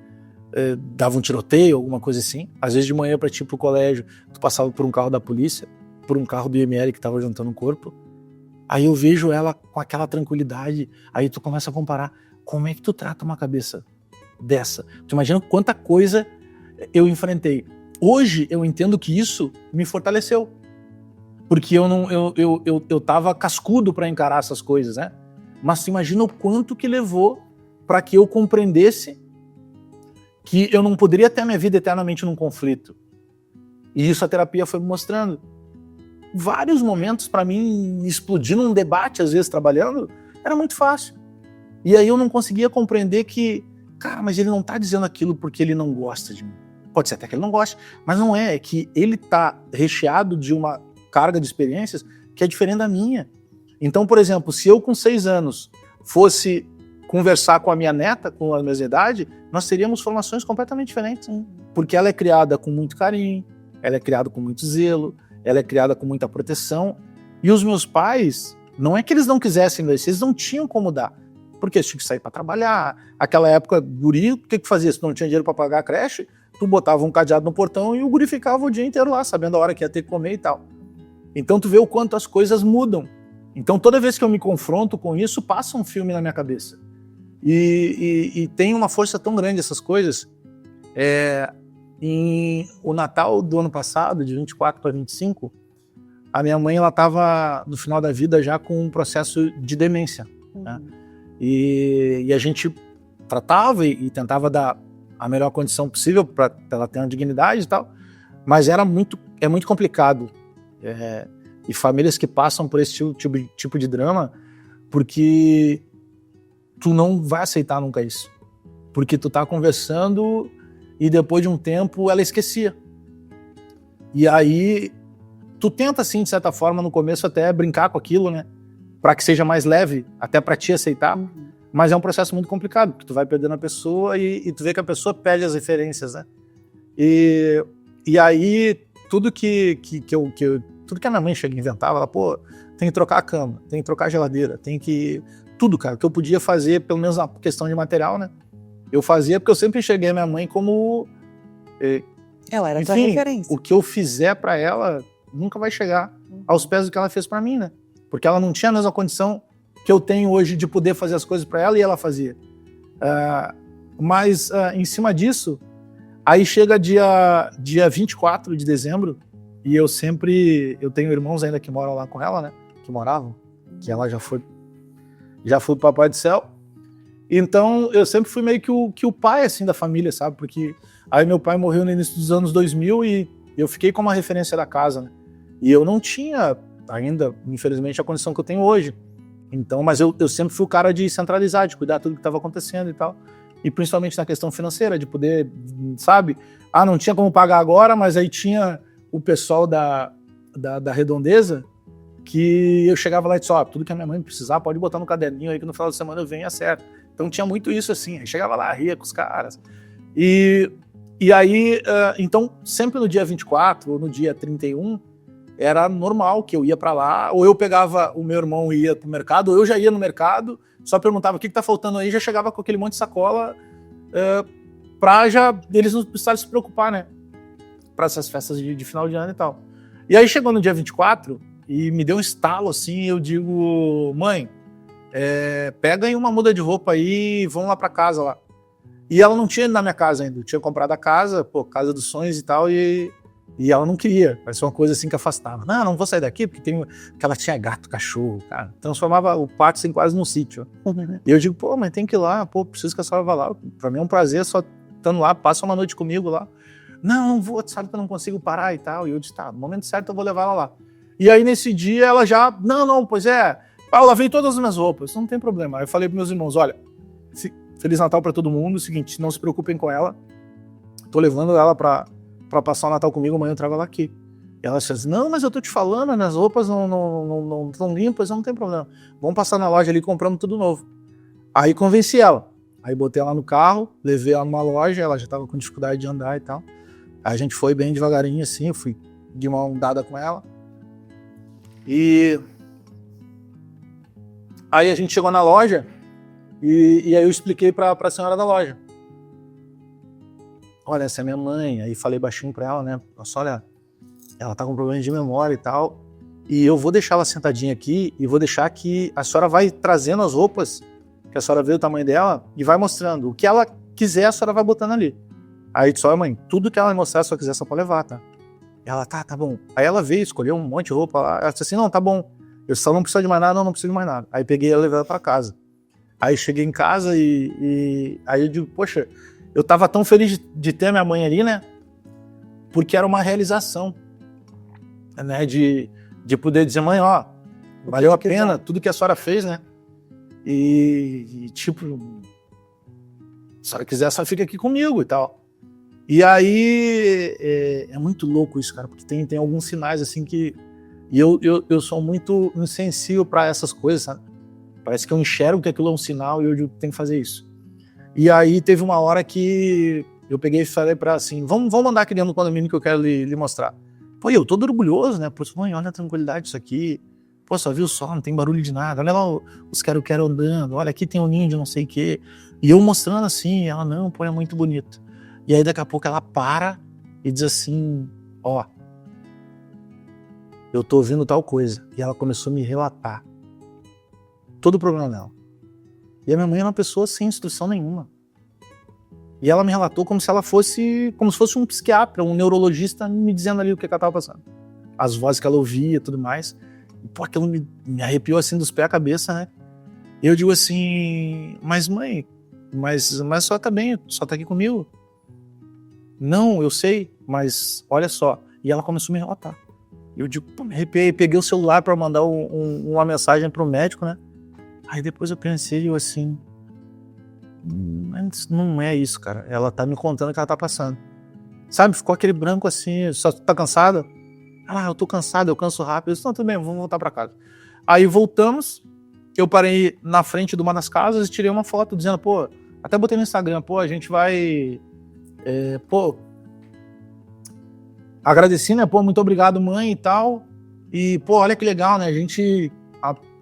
dava um tiroteio, alguma coisa assim. Às vezes de manhã pra ti ir pro colégio, tu passava por um carro da polícia, por um carro do IML que tava juntando um corpo. Aí eu vejo ela com aquela tranquilidade, aí tu começa a comparar. Como é que tu trata uma cabeça dessa? Tu imagina quanta coisa eu enfrentei. Hoje eu entendo que isso me fortaleceu. Porque eu tava cascudo para encarar essas coisas, né? Mas tu imagina o quanto que levou para que eu compreendesse que eu não poderia ter a minha vida eternamente num conflito. E isso a terapia foi me mostrando. Vários momentos para mim explodir num debate, às vezes trabalhando, era muito fácil. E aí eu não conseguia compreender que, cara, mas ele não tá dizendo aquilo porque ele não gosta de mim. Pode ser até que ele não goste, mas não é que ele tá recheado de uma carga de experiências que é diferente da minha. Então, por exemplo, se eu com 6 anos fosse conversar com a minha neta, com a mesma idade, nós teríamos formações completamente diferentes. Porque ela é criada com muito carinho, ela é criada com muito zelo, ela é criada com muita proteção. E os meus pais, não é que eles não quisessem dar isso, eles não tinham como dar. Porque eles tinham que sair para trabalhar. Aquela época, guri, o que fazia? Se tu não tinha dinheiro para pagar a creche, tu botava um cadeado no portão e o guri ficava o dia inteiro lá, sabendo a hora que ia ter que comer e tal. Então tu vê o quanto as coisas mudam. Então toda vez que eu me confronto com isso, passa um filme na minha cabeça. E tem uma força tão grande essas coisas. Em o Natal do ano passado, de 24 para 25, a minha mãe estava no final da vida já com um processo de demência. Né? E a gente tratava e tentava dar a melhor condição possível para ela ter uma dignidade e tal, mas é muito complicado. E famílias que passam por esse tipo de drama, porque tu não vai aceitar nunca isso. Porque tu tá conversando e depois de um tempo ela esquecia. E aí tu tenta, assim, de certa forma, no começo até brincar com aquilo, né? Para que seja mais leve, até para ti aceitar. Mas é um processo muito complicado, porque tu vai perdendo a pessoa e tu vê que a pessoa perde as referências, né? E aí tudo que a minha mãe chega e inventava, ela, pô, tem que trocar a cama, tem que trocar a geladeira, tem que... Tudo, cara, que eu podia fazer, pelo menos na questão de material, né? Eu fazia porque eu sempre enxerguei a minha mãe como... ela era a tua referência. O que eu fizer pra ela nunca vai chegar aos pés do que ela fez pra mim, né? Porque ela não tinha a mesma condição que eu tenho hoje de poder fazer as coisas pra ela e ela fazia. Mas em cima disso, aí chega dia 24 de dezembro, e eu tenho irmãos ainda que moram lá com ela, né? Que moravam, que ela já foi pro Papai do Céu. Então eu sempre fui meio que o pai, assim, da família, sabe? Porque aí meu pai morreu no início dos anos 2000 e eu fiquei como uma referência da casa, né? E eu não tinha ainda, infelizmente, a condição que eu tenho hoje. Então, mas eu sempre fui o cara de centralizar, de cuidar de tudo que estava acontecendo e tal. E principalmente na questão financeira, de poder, sabe? Não tinha como pagar agora, mas aí tinha o pessoal da Redondeza, que eu chegava lá e disse, tudo que a minha mãe precisar, pode botar no caderninho aí que no final de semana eu venho e acerto. Então tinha muito isso assim, aí chegava lá, ria com os caras. E aí, então sempre no dia 24 ou no dia 31, era normal que eu ia pra lá, ou eu pegava o meu irmão e ia pro mercado, ou eu já ia no mercado, só perguntava o que tá faltando aí, já chegava com aquele monte de sacola, pra já eles não precisarem se preocupar, né? Pra essas festas de final de ano e tal. E aí chegou no dia 24 e me deu um estalo assim, eu digo, mãe, pega aí uma muda de roupa aí e vamos lá pra casa lá. E ela não tinha ido na minha casa ainda, eu tinha comprado a casa, casa dos sonhos e tal, e ela não queria, vai ser uma coisa assim que afastava. Não vou sair daqui, porque ela tinha gato, cachorro, cara, transformava o pátio assim, quase num sítio. E eu digo, mas tem que ir lá, preciso que a senhora vá lá, pra mim é um prazer só estando lá, passa uma noite comigo lá. Não vou, sabe que eu não consigo parar e tal. E eu disse, no momento certo eu vou levar ela lá. E aí nesse dia ela já, pois eu lavei todas as minhas roupas, não tem problema. Aí eu falei pros meus irmãos, olha, Feliz Natal pra todo mundo, seguinte, não se preocupem com ela, tô levando ela pra passar o Natal comigo, amanhã eu trago ela aqui. E ela disse assim, não, mas eu tô te falando, as roupas não estão limpas, não tem problema. Vamos passar na loja ali e compramos tudo novo. Aí convenci ela. Aí botei ela no carro, levei ela numa loja, ela já tava com dificuldade de andar e tal. Aí a gente foi bem devagarinho assim, eu fui de mão dada com ela. E aí a gente chegou na loja e aí eu expliquei pra senhora da loja. Olha, essa é minha mãe. Aí falei baixinho pra ela, né? Nossa, olha, ela tá com problema de memória e tal. E eu vou deixar ela sentadinha aqui e vou deixar que a senhora vai trazendo as roupas, que a senhora vê o tamanho dela, e vai mostrando. O que ela quiser, a senhora vai botando ali. Aí eu disse, olha mãe, tudo que ela mostrar, se ela quiser, só pode levar, tá? Ela, tá bom. Aí ela veio, escolheu um monte de roupa lá. Ela disse assim, não, tá bom. Eu só não preciso de mais nada, não preciso de mais nada. Aí peguei ela e levei ela pra casa. Aí cheguei em casa e aí eu digo, poxa, eu tava tão feliz de ter minha mãe ali, né? Porque era uma realização, né? De poder dizer, mãe, ó, valeu a pena tudo que a senhora fez, né? E tipo, se a senhora quiser, a senhora fica aqui comigo e tal. E aí é muito louco isso, cara, porque tem alguns sinais assim que... E eu sou muito insensível para essas coisas, sabe? Parece que eu enxergo que aquilo é um sinal e eu digo, tenho que fazer isso. E aí teve uma hora que eu peguei e falei pra assim, vamos mandar aqui dentro do condomínio que eu quero lhe mostrar. Pô, eu todo orgulhoso, né? Pô, mãe, olha a tranquilidade disso aqui. Pô, só viu só, não tem barulho de nada. Olha lá os quero-quero andando. Olha, aqui tem um ninho de não sei o quê. E eu mostrando assim, ela, não, pô, é muito bonito. E aí daqui a pouco ela para e diz assim, ó, eu tô ouvindo tal coisa. E ela começou a me relatar todo o problema dela. E a minha mãe é uma pessoa sem instrução nenhuma. E ela me relatou como se fosse um psiquiatra, um neurologista me dizendo ali o que ela estava passando. As vozes que ela ouvia e tudo mais. E, pô, aquilo me arrepiou assim dos pés à cabeça, né? E eu digo assim, mas mãe, mas só tá bem, só tá aqui comigo. Não, eu sei, mas olha só. E ela começou a me relatar. E eu digo, pô, me arrepiei, peguei o celular para mandar uma mensagem pro médico, né? Aí depois eu pensei, eu assim, mas não é isso, cara. Ela tá me contando o que ela tá passando. Sabe, ficou aquele branco assim, só tá cansada? Ah, eu tô cansado, eu canso rápido. Eu disse, não, tudo bem, vamos voltar pra casa. Aí voltamos, eu parei na frente de uma das casas e tirei uma foto dizendo, pô, até botei no Instagram, pô, a gente vai, pô, agradeci, né, pô, muito obrigado, mãe e tal. E, pô, olha que legal, né,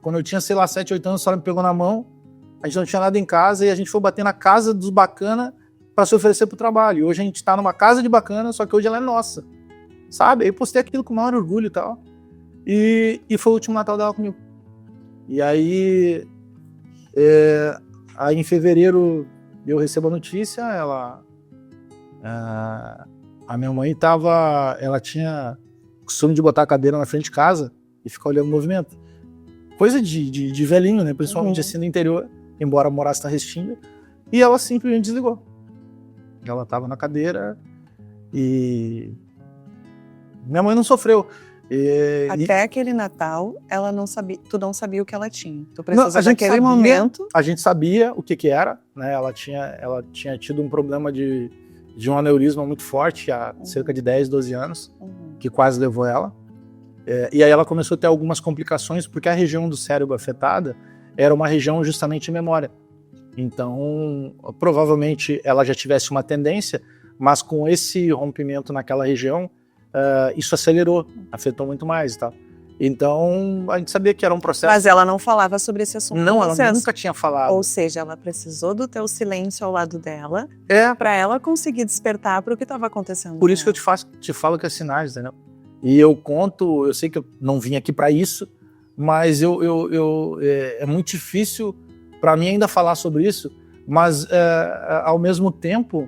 quando eu tinha, sei lá, 7, 8 anos, a senhora me pegou na mão, a gente não tinha nada em casa e a gente foi bater na casa dos bacana para se oferecer pro trabalho. E hoje a gente tá numa casa de bacana, só que hoje ela é nossa, sabe? Aí postei aquilo com o maior orgulho e tal. E foi o último Natal dela comigo. E aí, aí em fevereiro eu recebo a notícia, a minha mãe ela tinha costume de botar a cadeira na frente de casa e ficar olhando o movimento. Coisa de velhinho, né? Principalmente assim no interior, embora morasse na Restinga. E ela simplesmente desligou. Ela estava na cadeira e minha mãe não sofreu. Até aquele Natal, ela não sabia, tu não sabia o que ela tinha. Tu precisava daquele momento. A gente sabia o que era, né? Ela tinha tido um problema de um aneurisma muito forte há cerca de 10, 12 anos, que quase levou ela. E aí ela começou a ter algumas complicações, porque a região do cérebro afetada era uma região justamente de memória. Então, provavelmente ela já tivesse uma tendência, mas com esse rompimento naquela região, isso acelerou, afetou muito mais e tal. Então, a gente sabia que era um processo... Mas ela não falava sobre esse assunto. Não, ela nunca tinha falado. Ou seja, ela precisou do teu silêncio ao lado dela para ela conseguir despertar para o que estava acontecendo. Por isso que eu te falo que é sinais, entendeu? E eu conto, eu sei que eu não vim aqui para isso, mas é muito difícil para mim ainda falar sobre isso, mas ao mesmo tempo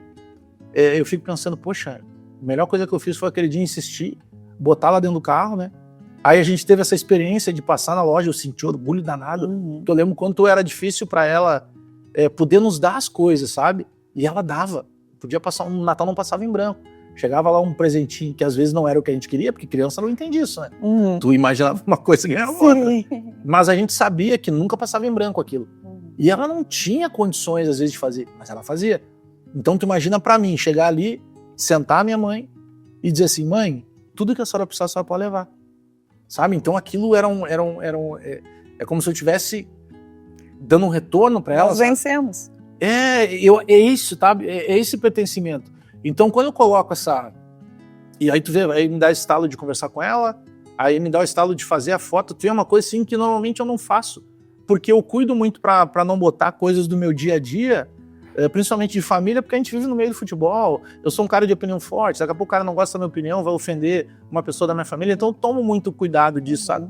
eu fico pensando, poxa, a melhor coisa que eu fiz foi aquele dia insistir, botar lá dentro do carro, né? Aí a gente teve essa experiência de passar na loja, eu senti orgulho danado, porque eu lembro quanto era difícil para ela poder nos dar as coisas, sabe? E ela dava, podia passar um Natal, não passava em branco. Chegava lá um presentinho que às vezes não era o que a gente queria, porque criança não entende isso, né? Tu imaginava uma coisa e ganhava outra. Mas a gente sabia que nunca passava em branco aquilo. E ela não tinha condições, às vezes, de fazer, mas ela fazia. Então tu imagina pra mim, chegar ali, sentar a minha mãe e dizer assim, mãe, tudo que a senhora precisar, a senhora pode levar. Sabe? Então aquilo é como se eu estivesse dando um retorno para ela. Nós vencemos. É isso, sabe? É esse pertencimento. Então quando eu coloco essa... E aí tu vê, aí me dá esse estalo de conversar com ela, aí me dá o estalo de fazer a foto, tu vê uma coisa assim que normalmente eu não faço. Porque eu cuido muito para não botar coisas do meu dia a dia, principalmente de família, porque a gente vive no meio do futebol, eu sou um cara de opinião forte, daqui a pouco o cara não gosta da minha opinião, vai ofender uma pessoa da minha família, então eu tomo muito cuidado disso, sabe?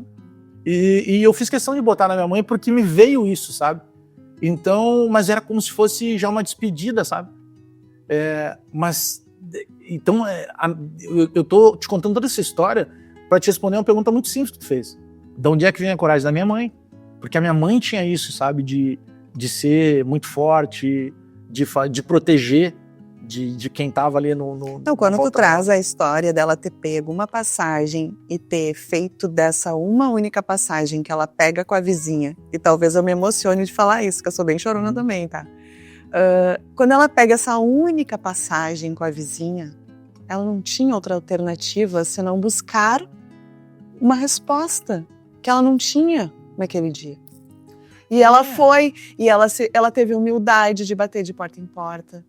E eu fiz questão de botar na minha mãe porque me veio isso, sabe? Então, mas era como se fosse já uma despedida, sabe? Então, eu tô te contando toda essa história para te responder uma pergunta muito simples que tu fez. De onde é que vem a coragem? Da minha mãe. Porque a minha mãe tinha isso, sabe? De ser muito forte, de proteger de quem tava ali no Então, quando tu traz a história dela ter pego uma passagem e ter feito dessa uma única passagem que ela pega com a vizinha, e talvez eu me emocione de falar isso, que eu sou bem chorona também, tá? Quando ela pega essa única passagem com a vizinha, ela não tinha outra alternativa senão buscar uma resposta que ela não tinha naquele dia. E ela foi, e ela teve humildade de bater de porta em porta.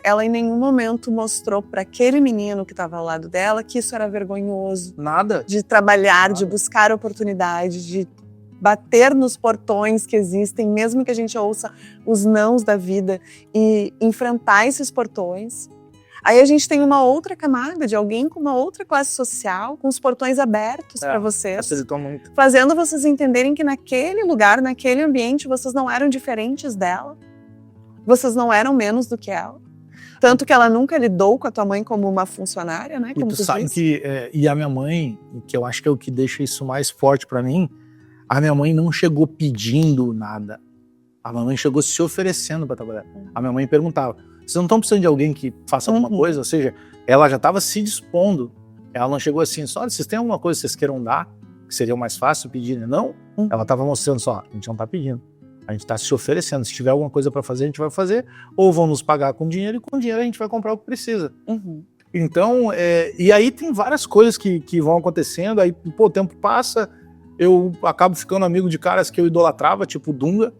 Ela em nenhum momento mostrou para aquele menino que estava ao lado dela que isso era vergonhoso. Nada. De trabalhar, Nada. De buscar oportunidade, de bater nos portões que existem, mesmo que a gente ouça os nãos da vida e enfrentar esses portões. Aí a gente tem uma outra camada de alguém com uma outra classe social, com os portões abertos para vocês, Facilitou muito. fazendo vocês entenderem que naquele lugar, naquele ambiente, vocês não eram diferentes dela, vocês não eram menos do que ela. Tanto que ela nunca lidou com a tua mãe como uma funcionária, né? Como E tu sabe que, e a minha mãe, que eu acho que é o que deixa isso mais forte para mim, a minha mãe não chegou pedindo nada. A minha mãe chegou se oferecendo para trabalhar. A minha mãe perguntava, vocês não estão precisando de alguém que faça alguma coisa? Ou seja, ela já estava se dispondo. Ela não chegou assim, só, vocês têm alguma coisa que vocês queiram dar? Que seria mais fácil pedir, né? Não. Ela estava mostrando só, a gente não está pedindo. A gente está se oferecendo. Se tiver alguma coisa para fazer, a gente vai fazer. Ou vão nos pagar com dinheiro, e com dinheiro a gente vai comprar o que precisa. Então, e aí tem várias coisas que vão acontecendo. Aí, pô, o tempo passa, eu acabo ficando amigo de caras que eu idolatrava, tipo o Dunga,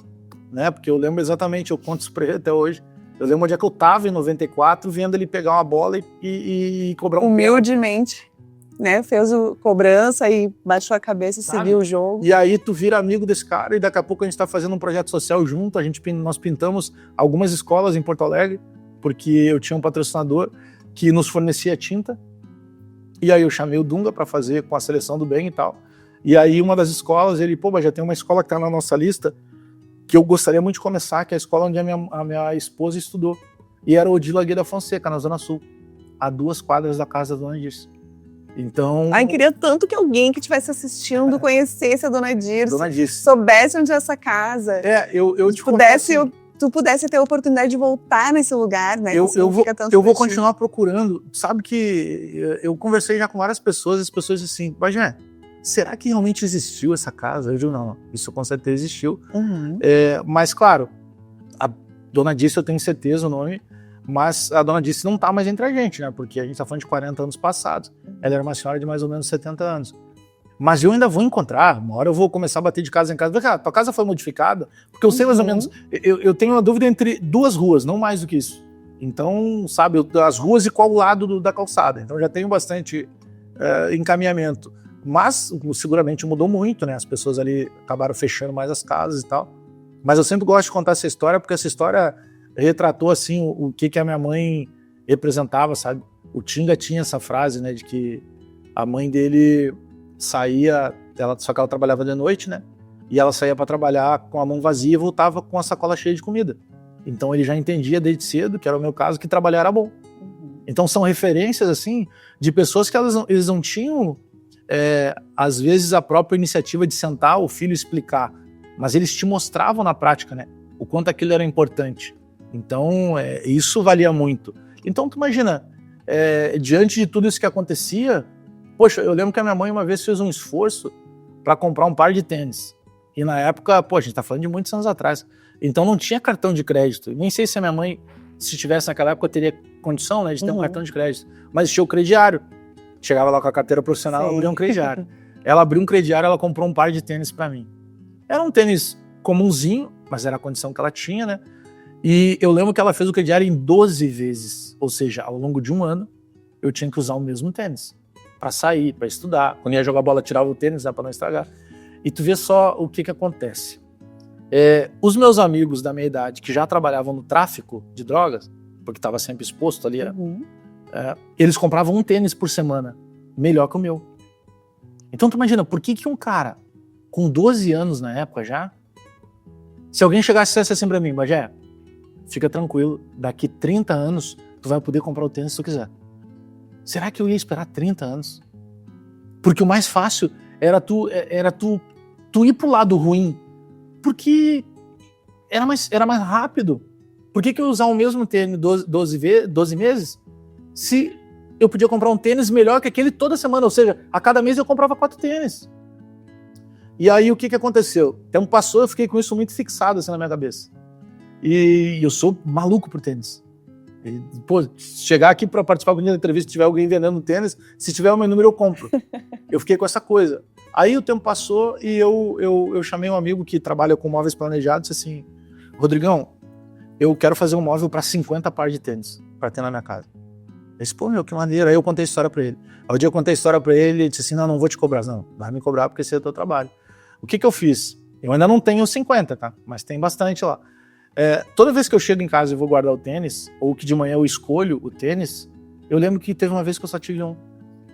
né? Porque eu lembro exatamente, eu conto isso pra ele até hoje. Eu lembro onde é que eu tava em 94, vendo ele pegar uma bola e cobrar um humildemente, né? Fez cobrança e baixou a cabeça e seguiu o jogo. E aí tu vira amigo desse cara e daqui a pouco a gente tá fazendo um projeto social junto. Nós pintamos algumas escolas em Porto Alegre, porque eu tinha um patrocinador que nos fornecia tinta. E aí eu chamei o Dunga para fazer com a seleção do bem e tal. E aí uma das escolas, ele, pô, mas já tem uma escola que tá na nossa lista que eu gostaria muito de começar, que é a escola onde a minha esposa estudou. E era Odila Gueda Fonseca, na Zona Sul, a 2 quadras da casa da Dona Dirce. Então... Ai, queria tanto que alguém que estivesse assistindo conhecesse a Dona Dirce, Dona Dirce, soubesse onde é essa casa. Eu te confesso, tu pudesse ter a oportunidade de voltar nesse lugar, né? Eu vou continuar procurando. Sabe que eu conversei já com várias pessoas, e as pessoas dizem assim, mas será que realmente existiu essa casa? Eu digo, não, isso com certeza existiu. Mas, claro, a Dona Dirce eu tenho certeza o nome, mas a Dona Dirce não tá mais entre a gente, né? Porque a gente tá falando de 40 anos passados. Ela era uma senhora de mais ou menos 70 anos. Mas eu ainda vou encontrar, uma hora eu vou começar a bater de casa em casa. Cara, tua casa foi modificada? Porque eu sei mais ou menos, eu tenho uma dúvida entre 2 ruas, não mais do que isso. Então, sabe, as ruas e qual lado da calçada. Então já tenho bastante encaminhamento. Mas seguramente mudou muito, né? As pessoas ali acabaram fechando mais as casas e tal. Mas eu sempre gosto de contar essa história, porque essa história retratou, assim, o que a minha mãe representava, sabe? O Tinga tinha essa frase, né? De que a mãe dele saía, só que ela trabalhava de noite, né? E ela saía para trabalhar com a mão vazia e voltava com a sacola cheia de comida. Então ele já entendia desde cedo, que era o meu caso, que trabalhar era bom. Então são referências, assim, de pessoas que eles não tinham... às vezes a própria iniciativa de sentar o filho e explicar, mas eles te mostravam na prática, né, o quanto aquilo era importante. Então isso valia muito. Então tu imagina, diante de tudo isso que acontecia, poxa, eu lembro que a minha mãe uma vez fez um esforço para comprar um par de tênis, e na época, pô, a gente tá falando de muitos anos atrás, então não tinha cartão de crédito, nem sei se a minha mãe, se tivesse naquela época, teria condição, né, de ter um cartão de crédito, mas tinha o crediário. chegava lá com a carteira profissional, ela Sim. abria um crediário. Ela abriu um crediário, ela comprou um par de tênis pra mim. Era um tênis comumzinho, mas era a condição que ela tinha, né? E eu lembro que ela fez o crediário em 12 vezes. Ou seja, ao longo de um ano, eu tinha que usar o mesmo tênis. Pra sair, pra estudar. Quando ia jogar bola, tirava o tênis, né, pra não estragar. E tu vê só o que acontece. Os meus amigos da minha idade, que já trabalhavam no tráfico de drogas, porque estava sempre exposto ali, eles compravam um tênis por semana, melhor que o meu. Então tu imagina, por que um cara com 12 anos na época já, se alguém chegasse e dissesse assim pra mim, Bagé, fica tranquilo, daqui 30 anos tu vai poder comprar o tênis se tu quiser. Será que eu ia esperar 30 anos? Porque o mais fácil era tu ir pro lado ruim, porque era mais rápido. Por que eu ia usar o mesmo tênis 12 meses se eu podia comprar um tênis melhor que aquele toda semana? Ou seja, a cada mês eu comprava 4 tênis. E aí o que aconteceu? O tempo passou, eu fiquei com isso muito fixado assim na minha cabeça. E eu sou maluco por tênis. E, pô, chegar aqui para participar da entrevista, se tiver alguém vendendo tênis, se tiver o meu número eu compro. Eu fiquei com essa coisa. Aí o tempo passou e eu chamei um amigo que trabalha com móveis planejados e disse assim, Rodrigão, eu quero fazer um móvel para 50 pares de tênis para ter na minha casa. Ele disse, pô, meu, que maneiro. Aí eu contei a história para ele. Aí o dia eu contei a história para ele, ele disse assim, não vou te cobrar. Não, vai me cobrar porque esse é o teu trabalho. O que eu fiz? Eu ainda não tenho 50, tá? Mas tem bastante lá. Toda vez que eu chego em casa e vou guardar o tênis, ou que de manhã eu escolho o tênis, eu lembro que teve uma vez que eu só tive um.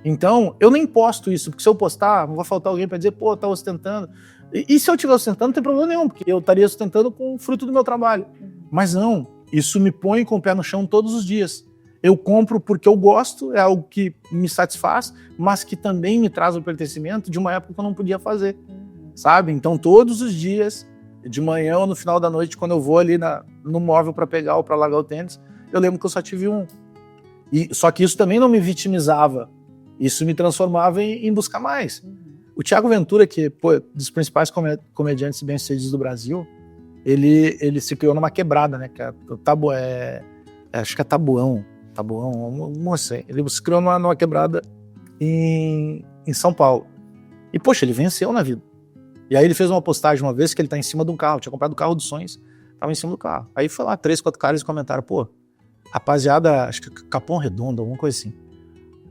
Então, eu nem posto isso, porque se eu postar, vai faltar alguém para dizer, pô, tá ostentando. E se eu estiver ostentando, não tem problema nenhum, porque eu estaria ostentando com o fruto do meu trabalho. Mas não, isso me põe com o pé no chão todos os dias. Eu compro porque eu gosto, é algo que me satisfaz, mas que também me traz o pertencimento de uma época que eu não podia fazer, sabe? Então, todos os dias, de manhã ou no final da noite, quando eu vou ali no móvel para pegar ou para largar o tênis, eu lembro que eu só tive um. Só que isso também não me vitimizava, isso me transformava em buscar mais. O Thiago Ventura, que pô, dos principais comediantes bem-sucedidos do Brasil, ele se criou numa quebrada, né? Que acho que é Tabuão, não sei. Ele se criou numa quebrada em São Paulo. E, poxa, ele venceu na vida. E aí ele fez uma postagem uma vez que ele tá em cima de um carro, tinha comprado o carro dos sonhos, tava em cima do carro. Aí foi lá 3, 4 caras e comentaram, pô, rapaziada, acho que Capão Redondo, alguma coisa assim.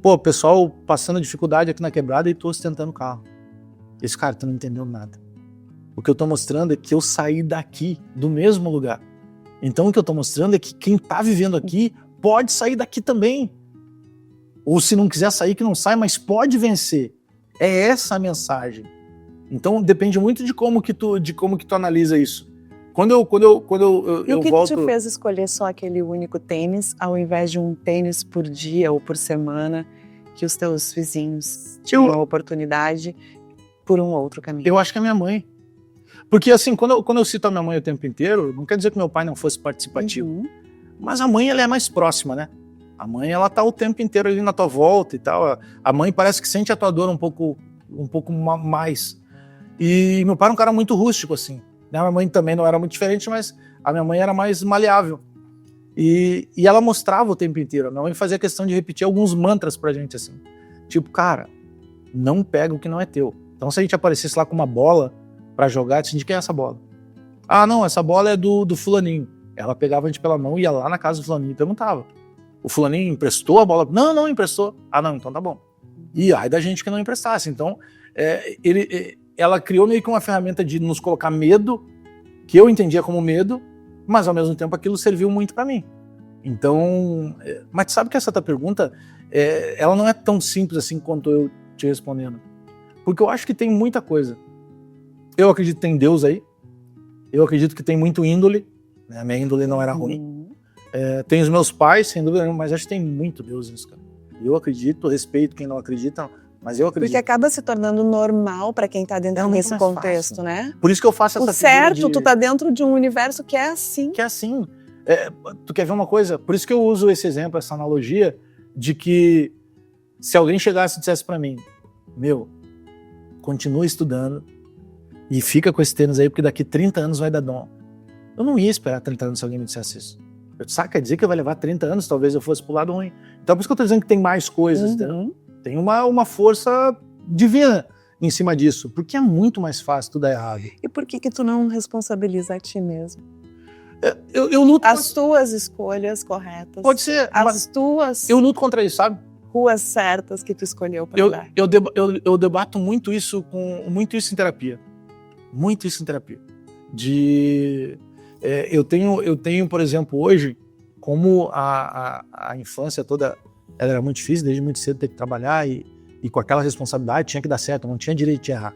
Pô, pessoal passando dificuldade aqui na quebrada e tô ostentando o carro. Esse cara, tu não entendeu nada. O que eu tô mostrando é que eu saí daqui, do mesmo lugar. Então o que eu tô mostrando é que quem tá vivendo aqui pode sair daqui também. Ou se não quiser sair, que não sai, mas pode vencer. É essa a mensagem. Então depende muito de como que tu analisa isso. Quando eu E o que volto... te fez escolher só aquele único tênis, ao invés de um tênis por dia ou por semana, que os teus vizinhos tinham a oportunidade por um outro caminho? Eu acho que é a minha mãe. Porque assim, quando eu cito a minha mãe o tempo inteiro, não quer dizer que meu pai não fosse participativo. Mas a mãe, ela é mais próxima, né? A mãe, ela tá o tempo inteiro ali na tua volta e tal. A mãe parece que sente a tua dor um pouco mais. E meu pai era um cara muito rústico, assim. A minha mãe também não era muito diferente, mas a minha mãe era mais maleável. E ela mostrava o tempo inteiro. A minha mãe fazia questão de repetir alguns mantras pra gente, assim. Tipo, cara, não pega o que não é teu. Então se a gente aparecesse lá com uma bola pra jogar, de quem é essa bola? Ah, não, essa bola é do fulaninho. Ela pegava a gente pela mão, ia lá na casa do fulaninho e perguntava. O fulaninho emprestou a bola? Não emprestou. Ah, não, então tá bom. E aí da gente que não emprestasse. Então, ela criou meio que uma ferramenta de nos colocar medo, que eu entendia como medo, mas ao mesmo tempo aquilo serviu muito pra mim. Então, mas tu sabe que essa tua pergunta, ela não é tão simples assim quanto eu te respondendo. Porque eu acho que tem muita coisa. Eu acredito que tem Deus aí, eu acredito que tem muito índole, né? A minha índole não era ruim. Tem os meus pais, sem dúvida nenhuma, mas acho que tem muito Deus nisso, cara. Eu acredito, respeito quem não acredita, mas eu acredito. Porque acaba se tornando normal para quem tá dentro desse contexto, fácil, né? Por isso que eu faço essa certo, tu tá dentro de um universo que é assim. Que é assim. Tu quer ver uma coisa? Por isso que eu uso esse exemplo, essa analogia, de que se alguém chegasse e dissesse pra mim, continua estudando e fica com esse tênis aí, porque daqui 30 anos vai dar dom. Eu não ia esperar 30 anos se alguém me dissesse isso. Quer dizer que vai levar 30 anos, talvez eu fosse pro lado ruim. Então por isso que eu tô dizendo que tem mais coisas. Tem uma força divina em cima disso, porque é muito mais fácil tu dar errado. E por que tu não responsabiliza a ti mesmo? Eu luto... As tuas escolhas corretas. Pode ser, as tuas eu luto contra isso, sabe? ruas certas que tu escolheu para andar. Eu debato muito isso em terapia. Muito isso em terapia. Eu tenho, por exemplo, hoje, como a infância toda ela era muito difícil, desde muito cedo ter que trabalhar e com aquela responsabilidade tinha que dar certo, não tinha direito de errar.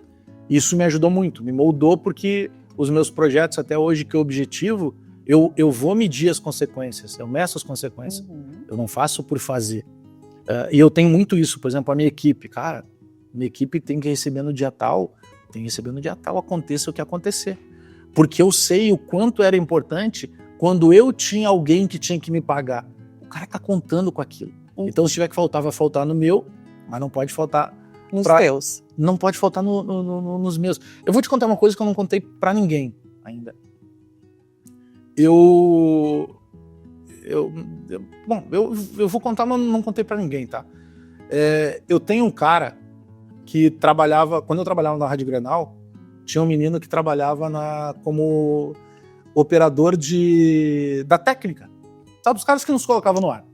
Isso me ajudou muito, me moldou, porque os meus projetos até hoje que eu objetivo, eu vou medir as consequências, eu meço as consequências, eu não faço por fazer. E eu tenho muito isso, por exemplo, a minha equipe, cara, minha equipe tem que receber no dia tal, aconteça o que acontecer. Porque eu sei o quanto era importante quando eu tinha alguém que tinha que me pagar. O cara tá contando com aquilo. Então, se tiver que faltar, vai faltar no meu, mas não pode faltar nos teus. Não pode faltar nos meus. Eu vou te contar uma coisa que eu não contei pra ninguém ainda. Eu vou contar, mas não contei pra ninguém, tá? Eu tenho um cara que trabalhava, quando eu trabalhava na Rádio Grenal, tinha um menino que trabalhava como operador da técnica. Sabe, os caras que nos colocavam no ar.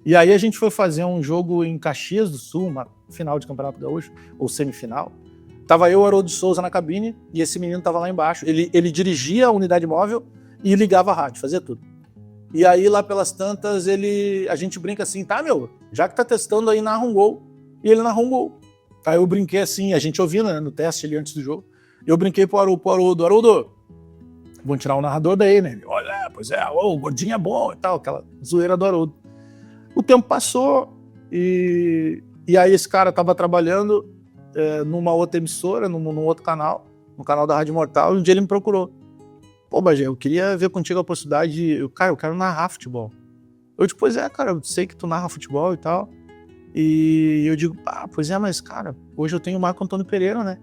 E aí a gente foi fazer um jogo em Caxias do Sul, uma final de Campeonato Gaúcho, ou semifinal. Tava eu, Haroldo de Souza, na cabine, e esse menino tava lá embaixo. Ele dirigia a unidade móvel e ligava a rádio, fazia tudo. E aí, lá pelas tantas, a gente brinca assim, tá, meu, já que tá testando aí, narra um gol. E ele narrou um gol. Aí eu brinquei assim, a gente ouvindo, né, no teste ali antes do jogo. Eu brinquei pro Haroldo, vamos tirar o narrador daí, né? Olha, pois é, o gordinho é bom e tal, aquela zoeira do Haroldo. O tempo passou e aí esse cara tava trabalhando numa outra emissora, num outro canal, no canal da Rádio Mortal, e um dia ele me procurou. Pô, Bagé, eu queria ver contigo a possibilidade eu quero narrar futebol. Eu digo, pois é, cara, eu sei que tu narra futebol e tal. E eu digo, pois é, mas, cara, hoje eu tenho o Marco Antônio Pereira, né?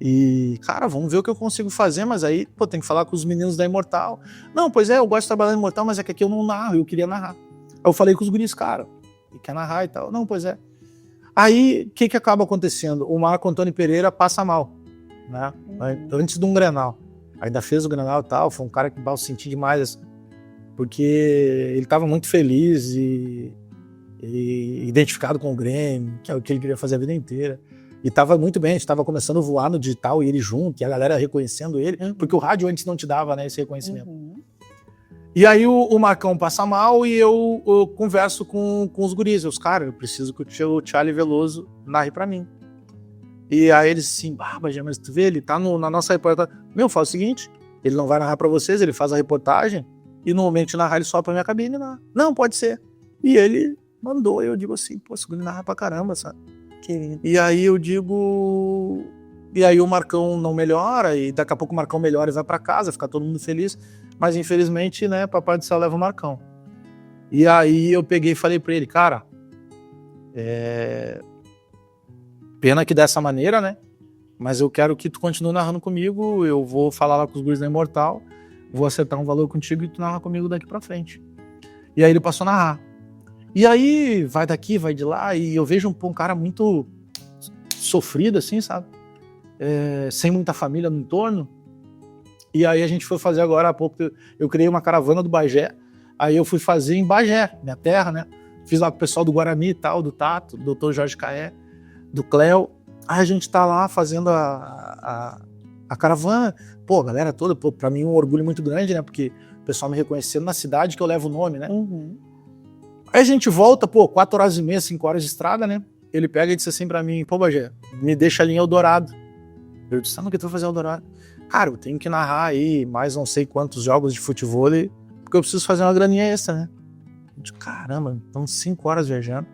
E, cara, vamos ver o que eu consigo fazer, mas aí, pô, tem que falar com os meninos da Imortal. Não, pois é, eu gosto de trabalhar na Imortal, mas é que aqui eu não narro, eu queria narrar. Aí eu falei com os guris, cara, e quer narrar e tal. Não, pois é. Aí, o que acaba acontecendo? O Marco Antônio Pereira passa mal, né? Antes de um Grenal. Ainda fez o Grenal e tal, foi um cara que eu senti demais, porque ele estava muito feliz e identificado com o Grêmio, que é o que ele queria fazer a vida inteira. E estava muito bem, a gente estava começando a voar no digital e ele junto, e a galera reconhecendo ele, porque o rádio antes não te dava, né, esse reconhecimento. E aí o Marcão passa mal e eu converso com os guris, caras, eu preciso que o Charlie Veloso narre pra mim. E aí eles assim, Bagé, mas tu vê, ele tá na nossa reportagem. Meu, faz o seguinte, ele não vai narrar pra vocês, ele faz a reportagem e no momento de narrar ele só pra minha cabine, né? Não, pode ser. E ele mandou, eu digo assim, pô, esse guri narra pra caramba, sabe? E aí eu digo... E aí o Marcão não melhora, e daqui a pouco o Marcão melhora e vai pra casa, fica todo mundo feliz. Mas infelizmente, né, Papai do Céu leva o Marcão. E aí eu peguei e falei pra ele, cara, pena que dessa maneira, né? Mas eu quero que tu continue narrando comigo, eu vou falar lá com os guris da Imortal, vou acertar um valor contigo e tu narra comigo daqui pra frente. E aí ele passou a narrar. E aí vai daqui, vai de lá, e eu vejo um cara muito sofrido, assim, sabe? Sem muita família no entorno. E aí a gente foi fazer agora há pouco, eu criei uma caravana do Bagé, aí eu fui fazer em Bagé, minha terra, né? Fiz lá com o pessoal do Guarani e tal, do Tato, do Dr. Jorge Caé, do Cléo. Aí a gente tá lá fazendo a caravana. Pô, a galera toda, pô, pra mim um orgulho muito grande, né? Porque o pessoal me reconhecendo na cidade que eu levo o nome, né? Aí a gente volta, pô, 4 horas e meia, 5 horas de estrada, né? Ele pega e disse assim pra mim, pô, Bagé, me deixa ali em Eldorado. Eu disse, no que tu vai fazer em Eldorado? Cara, eu tenho que narrar aí mais não sei quantos jogos de futebol, porque eu preciso fazer uma graninha extra, né? Eu disse, caramba, estamos 5 horas viajando.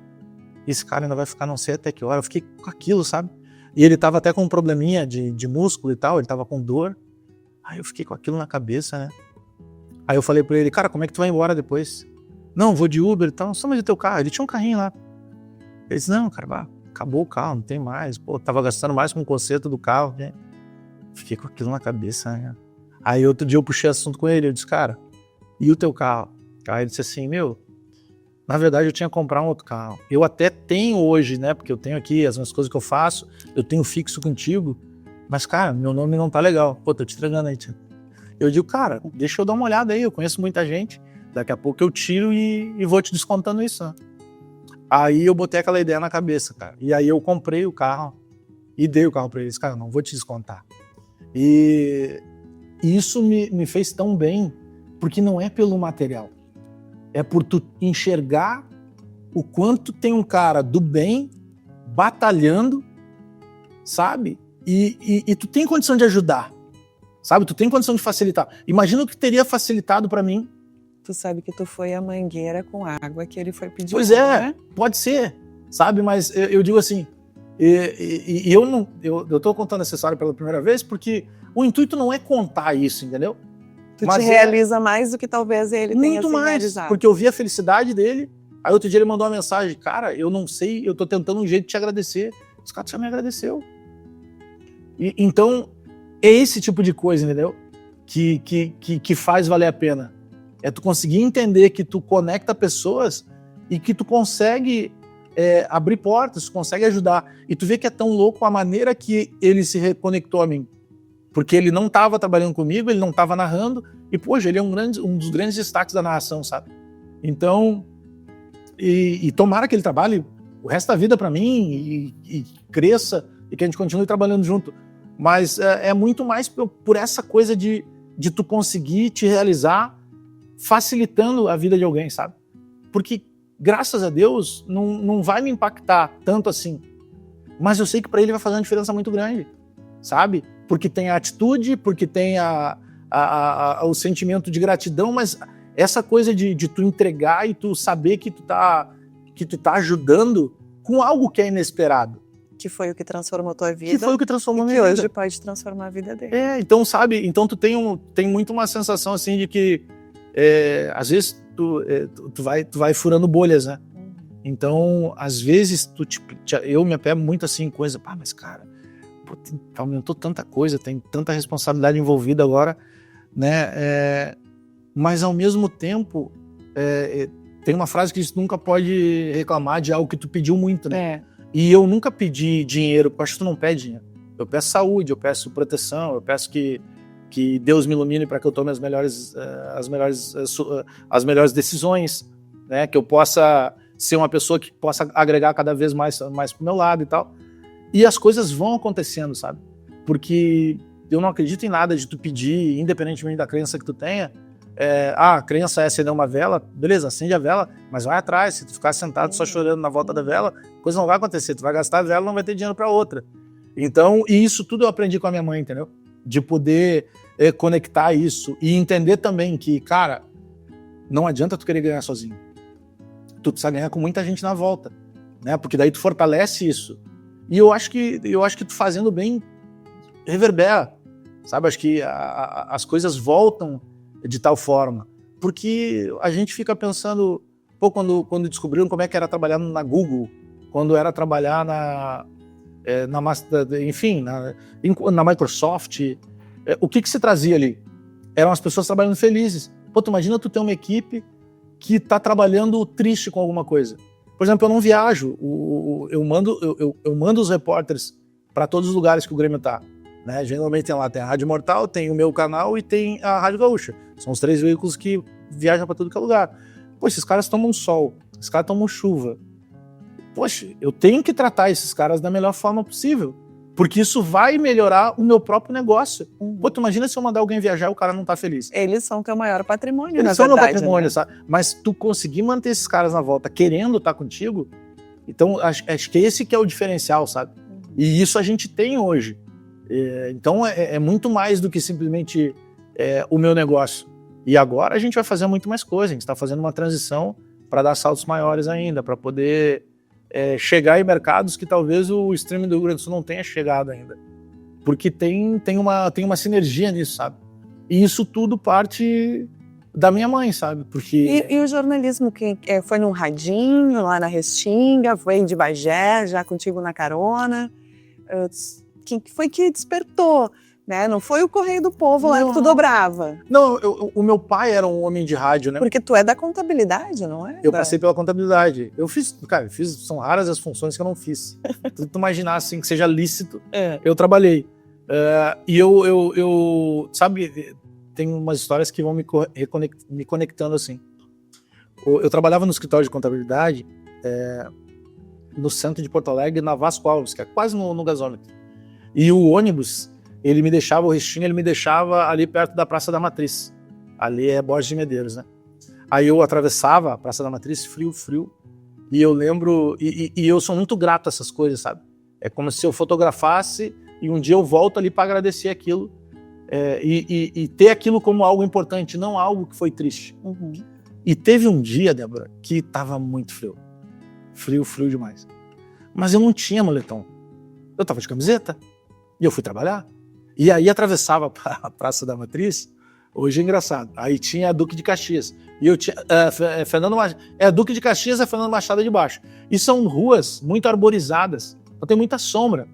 E esse cara ainda vai ficar não sei até que hora. Eu fiquei com aquilo, sabe? E ele tava até com um probleminha de músculo e tal, ele tava com dor. Aí eu fiquei com aquilo na cabeça, né? Aí eu falei pra ele, cara, como é que tu vai embora depois? Não, vou de Uber e tal. Só mais o teu carro. Ele tinha um carrinho lá. Ele disse, não, cara, acabou o carro, não tem mais. Pô, tava gastando mais com o conserto do carro, né? Fiquei com aquilo na cabeça, né? Aí outro dia eu puxei assunto com ele, eu disse, cara, e o teu carro? Aí ele disse assim, meu, Na verdade, eu tinha que comprar um outro carro. Eu até tenho hoje, né? Porque eu tenho aqui as minhas coisas que eu faço, eu tenho fixo contigo, mas, cara, meu nome não tá legal. Pô, tô te entregando aí, tia. Eu digo, cara, deixa eu dar uma olhada aí, eu conheço muita gente, daqui a pouco eu tiro e vou te descontando isso, né? Aí eu botei aquela ideia na cabeça, cara. E aí eu comprei o carro e dei o carro pra eles. Cara, não vou te descontar. E isso me fez tão bem, porque não é pelo material. É por tu enxergar o quanto tem um cara do bem, batalhando, sabe? E tu tem condição de ajudar, sabe? Tu tem condição de facilitar. Imagina o que teria facilitado pra mim. Tu sabe que tu foi a mangueira com água que ele foi pedir. Pois é, né? Pode ser, sabe? Mas eu digo assim, eu tô contando essa história pela primeira vez porque o intuito não é contar isso, entendeu? Tu te realiza mais do que talvez ele tenha se realizado. Porque eu vi a felicidade dele, aí outro dia ele mandou uma mensagem, cara, eu não sei, eu tô tentando um jeito de te agradecer. Os caras já me agradeceu. Então, é esse tipo de coisa, entendeu? Que faz valer a pena. É tu conseguir entender que tu conecta pessoas e que tu consegue abrir portas, tu consegue ajudar. E tu vê que é tão louco a maneira que ele se reconectou a mim. Porque ele não estava trabalhando comigo, ele não estava narrando, e, poxa, ele é um dos grandes destaques da narração, sabe? Então, e tomara que ele trabalhe o resto da vida para mim, e cresça, e que a gente continue trabalhando junto. Mas é muito mais por essa coisa de tu conseguir te realizar facilitando a vida de alguém, sabe? Porque, graças a Deus, não vai me impactar tanto assim. Mas eu sei que para ele vai fazer uma diferença muito grande, sabe? Porque tem a atitude, porque tem o sentimento de gratidão, mas essa coisa de tu entregar e tu saber que tu tá ajudando com algo que é inesperado. Que foi o que transformou tua vida. Que foi o que transformou minha vida. Que hoje pode transformar a vida dele. Então, sabe, então tu tem muito uma sensação assim de que às vezes tu vai furando bolhas, né? Então, às vezes, eu me apego muito assim em coisa, mas cara, aumentou tanta coisa, tem tanta responsabilidade envolvida agora, né? Mas ao mesmo tempo, tem uma frase que diz: nunca pode reclamar de algo que tu pediu muito, né? E eu nunca pedi dinheiro, porque eu acho que tu não pede dinheiro. Eu peço saúde, eu peço proteção, eu peço que Deus me ilumine para que eu tome as melhores decisões, né? Que eu possa ser uma pessoa que possa agregar cada vez mais pro meu lado e tal. E as coisas vão acontecendo, sabe? Porque eu não acredito em nada de tu pedir, independentemente da crença que tu tenha. A crença é acender uma vela, beleza, acende a vela, mas vai atrás. Se tu ficar sentado só chorando na volta da vela, coisa não vai acontecer. Tu vai gastar a vela e não vai ter dinheiro para outra. Então, e isso tudo eu aprendi com a minha mãe, entendeu? De poder conectar isso e entender também que, cara, não adianta tu querer ganhar sozinho. Tu precisa ganhar com muita gente na volta, né? Porque daí tu fortalece isso. E eu acho que tu fazendo bem reverbera, sabe? Acho que as coisas voltam de tal forma. Porque a gente fica pensando, quando descobriram como é que era trabalhar na Google, quando era trabalhar na Microsoft, o que se trazia ali? Eram as pessoas trabalhando felizes. Tu imagina tu ter uma equipe que está trabalhando triste com alguma coisa. Por exemplo, eu não viajo, eu mando os repórteres para todos os lugares que o Grêmio está. Né? Geralmente tem a Rádio Mortal, tem o meu canal e tem a Rádio Gaúcha. São os 3 veículos que viajam para tudo que é lugar. Esses caras tomam sol, esses caras tomam chuva. Poxa, eu tenho que tratar esses caras da melhor forma possível, porque isso vai melhorar o meu próprio negócio. Tu imagina se eu mandar alguém viajar e o cara não tá feliz. Eles são teu maior patrimônio, Eles são meu patrimônio, né? Sabe? Mas tu conseguir manter esses caras na volta querendo estar contigo, então acho que esse que é o diferencial, sabe? E isso a gente tem hoje. Então é muito mais do que simplesmente o meu negócio. E agora a gente vai fazer muito mais coisa, a gente está fazendo uma transição para dar saltos maiores ainda, para poder chegar em mercados que talvez o streaming do Rio Grande do Sul não tenha chegado ainda. Porque tem uma sinergia nisso, sabe? E isso tudo parte da minha mãe, sabe? Porque... E o jornalismo, que foi num radinho, lá na Restinga, foi de Bagé, já contigo na carona? Quem foi que despertou? né? Não foi o Correio do Povo lá Não. que tu dobrava. Não, o meu pai era um homem de rádio, né? Porque tu é da contabilidade, não é? Eu passei pela contabilidade. São raras as funções que eu não fiz. Tu imaginar, assim, que seja lícito, eu trabalhei. E sabe, tem umas histórias que vão me conectando, assim. Eu trabalhava no escritório de contabilidade, no centro de Porto Alegre, na Vasco Alves, que é quase no gasômetro. E o ônibus, o restinho, ele me deixava ali perto da Praça da Matriz. Ali é Borges de Medeiros, né? Aí eu atravessava a Praça da Matriz, frio, e eu lembro, e eu sou muito grato a essas coisas, sabe? É como se eu fotografasse e um dia eu volto ali para agradecer aquilo, e ter aquilo como algo importante, não algo que foi triste. Uhum. E teve um dia, Débora, que tava muito frio. Frio demais. Mas eu não tinha moletom. Eu tava de camiseta e eu fui trabalhar. E aí atravessava a Praça da Matriz. Hoje é engraçado. Aí tinha a Duque de Caxias. E eu tinha Fernando Machado. Duque de Caxias é Fernando Machado de baixo. E são ruas muito arborizadas. Então tem muita sombra.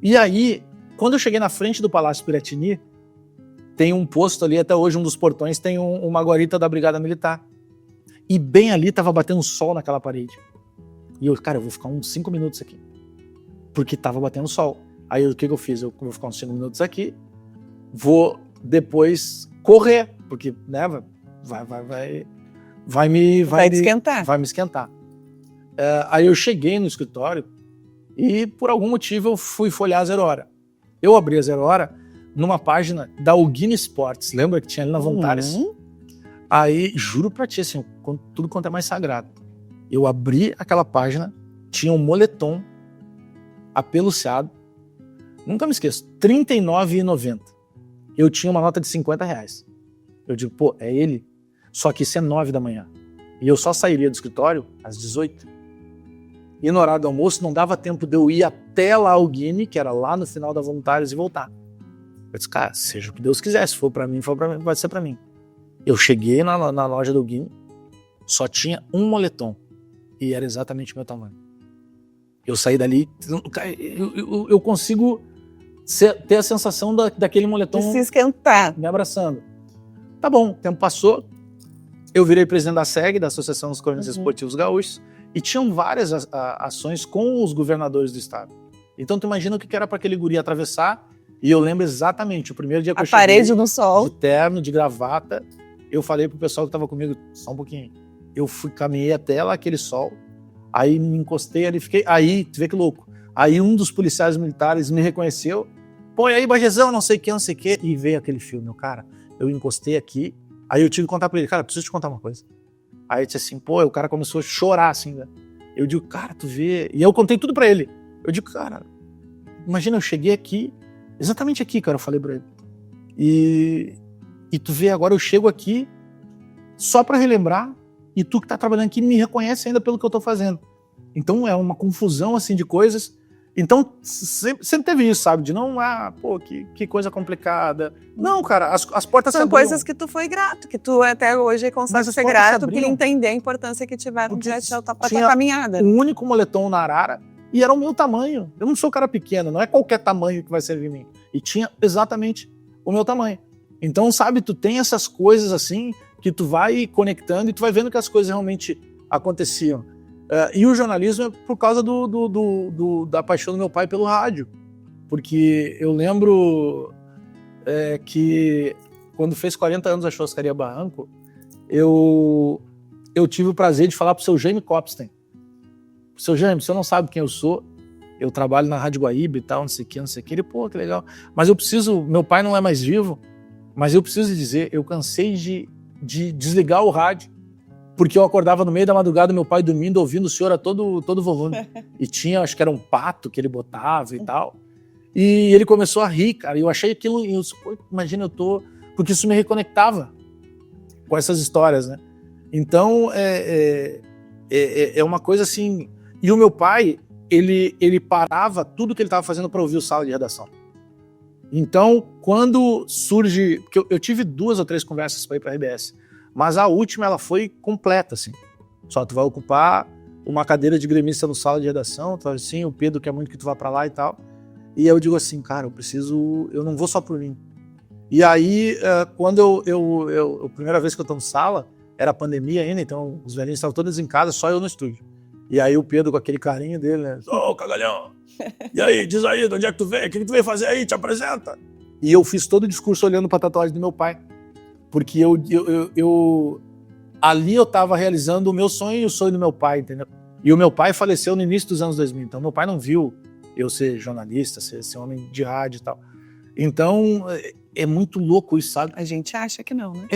E aí, quando eu cheguei na frente do Palácio Piratini, tem um posto ali, até hoje um dos portões tem uma guarita da Brigada Militar. E bem ali tava batendo sol naquela parede. E eu vou ficar uns 5 minutos aqui. Porque tava batendo sol. Aí o que eu fiz? Eu vou ficar uns 5 minutos aqui, vou depois correr, porque, né, vai me esquentar. Vai me esquentar. Aí eu cheguei no escritório e por algum motivo eu fui folhear a Zero Hora. Eu abri a Zero Hora numa página da Ugine Sports, lembra que tinha ali na Vontares? Aí, juro pra ti, assim, tudo quanto é mais sagrado. Eu abri aquela página, tinha um moletom apeluciado, nunca me esqueço, R$ 39,90. Eu tinha uma nota de R$50. Eu digo, pô, é ele? Só que isso é 9 da manhã. E eu só sairia do escritório às 18. E no horário do almoço não dava tempo de eu ir até lá o Guine, que era lá no final da Voluntários, e voltar. Eu disse, cara, seja o que Deus quiser, se for pra mim, vai ser pra mim. Eu cheguei na loja do Guine, só tinha um moletom. E era exatamente o meu tamanho. Eu saí dali, eu consigo ter a sensação daquele moletom de se esquentar, me abraçando. Tá bom, o tempo passou, eu virei presidente da SEG, da Associação dos Cronistas Esportivos Gaúchos, e tinham várias ações com os governadores do estado. Então tu imagina o que era para aquele guri atravessar, e eu lembro exatamente, o primeiro dia que eu cheguei, parede no sol, de terno, de gravata, eu falei pro pessoal que tava comigo, só um pouquinho, caminhei até lá aquele sol, aí me encostei ali, aí, tu vê que louco, aí um dos policiais militares me reconheceu, pô, e aí Bagezão, não sei o que, e veio aquele filme, cara, eu encostei aqui, aí eu tive que contar pra ele, cara, preciso te contar uma coisa. Aí ele disse assim, pô, o cara começou a chorar, assim, né? Eu digo, cara, tu vê, e eu contei tudo pra ele, eu digo, cara, imagina, eu cheguei aqui, exatamente aqui, cara, eu falei pra ele, e tu vê, agora eu chego aqui, só pra relembrar, e tu que tá trabalhando aqui me reconhece ainda pelo que eu tô fazendo. Então é uma confusão, assim, de coisas. Então sempre teve isso, sabe? De não, pô, que coisa complicada. Não, cara, as portas se abriam. São coisas que tu foi grato, que tu até hoje consegue ser grato por entender a importância que tiveram para a tua caminhada. Um único moletom na arara e era o meu tamanho. Eu não sou cara pequeno, não é qualquer tamanho que vai servir em mim. E tinha exatamente o meu tamanho. Então, sabe, tu tem essas coisas assim que tu vai conectando e tu vai vendo que as coisas realmente aconteciam. E o jornalismo é por causa da paixão do meu pai pelo rádio. Porque eu lembro que quando fez 40 anos a Churrascaria Barranco, eu tive o prazer de falar pro seu Jaime Copstein. Seu Jaime, você não sabe quem eu sou, eu trabalho na Rádio Guaíba e tal, não sei o que. Ele, pô, que legal. Mas eu preciso, meu pai não é mais vivo, mas eu preciso dizer, eu cansei de desligar o rádio, porque eu acordava no meio da madrugada, meu pai dormindo, ouvindo o senhor a todo volume. E tinha, acho que era um pato que ele botava e tal. E ele começou a rir, cara. E eu achei aquilo, imagina, porque isso me reconectava com essas histórias, né? Então, é uma coisa assim. E o meu pai, ele parava tudo que ele estava fazendo para ouvir o Sala de Redação. Então, quando surge... Porque eu tive 2 ou 3 conversas para ir para a RBS, mas a última, ela foi completa, assim. Só tu vai ocupar uma cadeira de gremista no Sala de Redação, tu vai assim, o Pedro quer muito que tu vá para lá e tal. E eu digo assim, cara, eu não vou só por mim. E aí, quando a primeira vez que eu tô no sala, era pandemia ainda, então os velhinhos estavam todos em casa, só eu no estúdio. E aí o Pedro, com aquele carinho dele, né? Ô, cagalhão! E aí, diz aí, de onde é que tu veio? O que tu veio fazer aí? Te apresenta! E eu fiz todo o discurso olhando pra tatuagem do meu pai. Porque ali eu tava realizando o meu sonho e o sonho do meu pai, entendeu? E o meu pai faleceu no início dos anos 2000, então meu pai não viu eu ser jornalista, ser homem de rádio e tal. Então, é muito louco isso, sabe? A gente acha que não, né?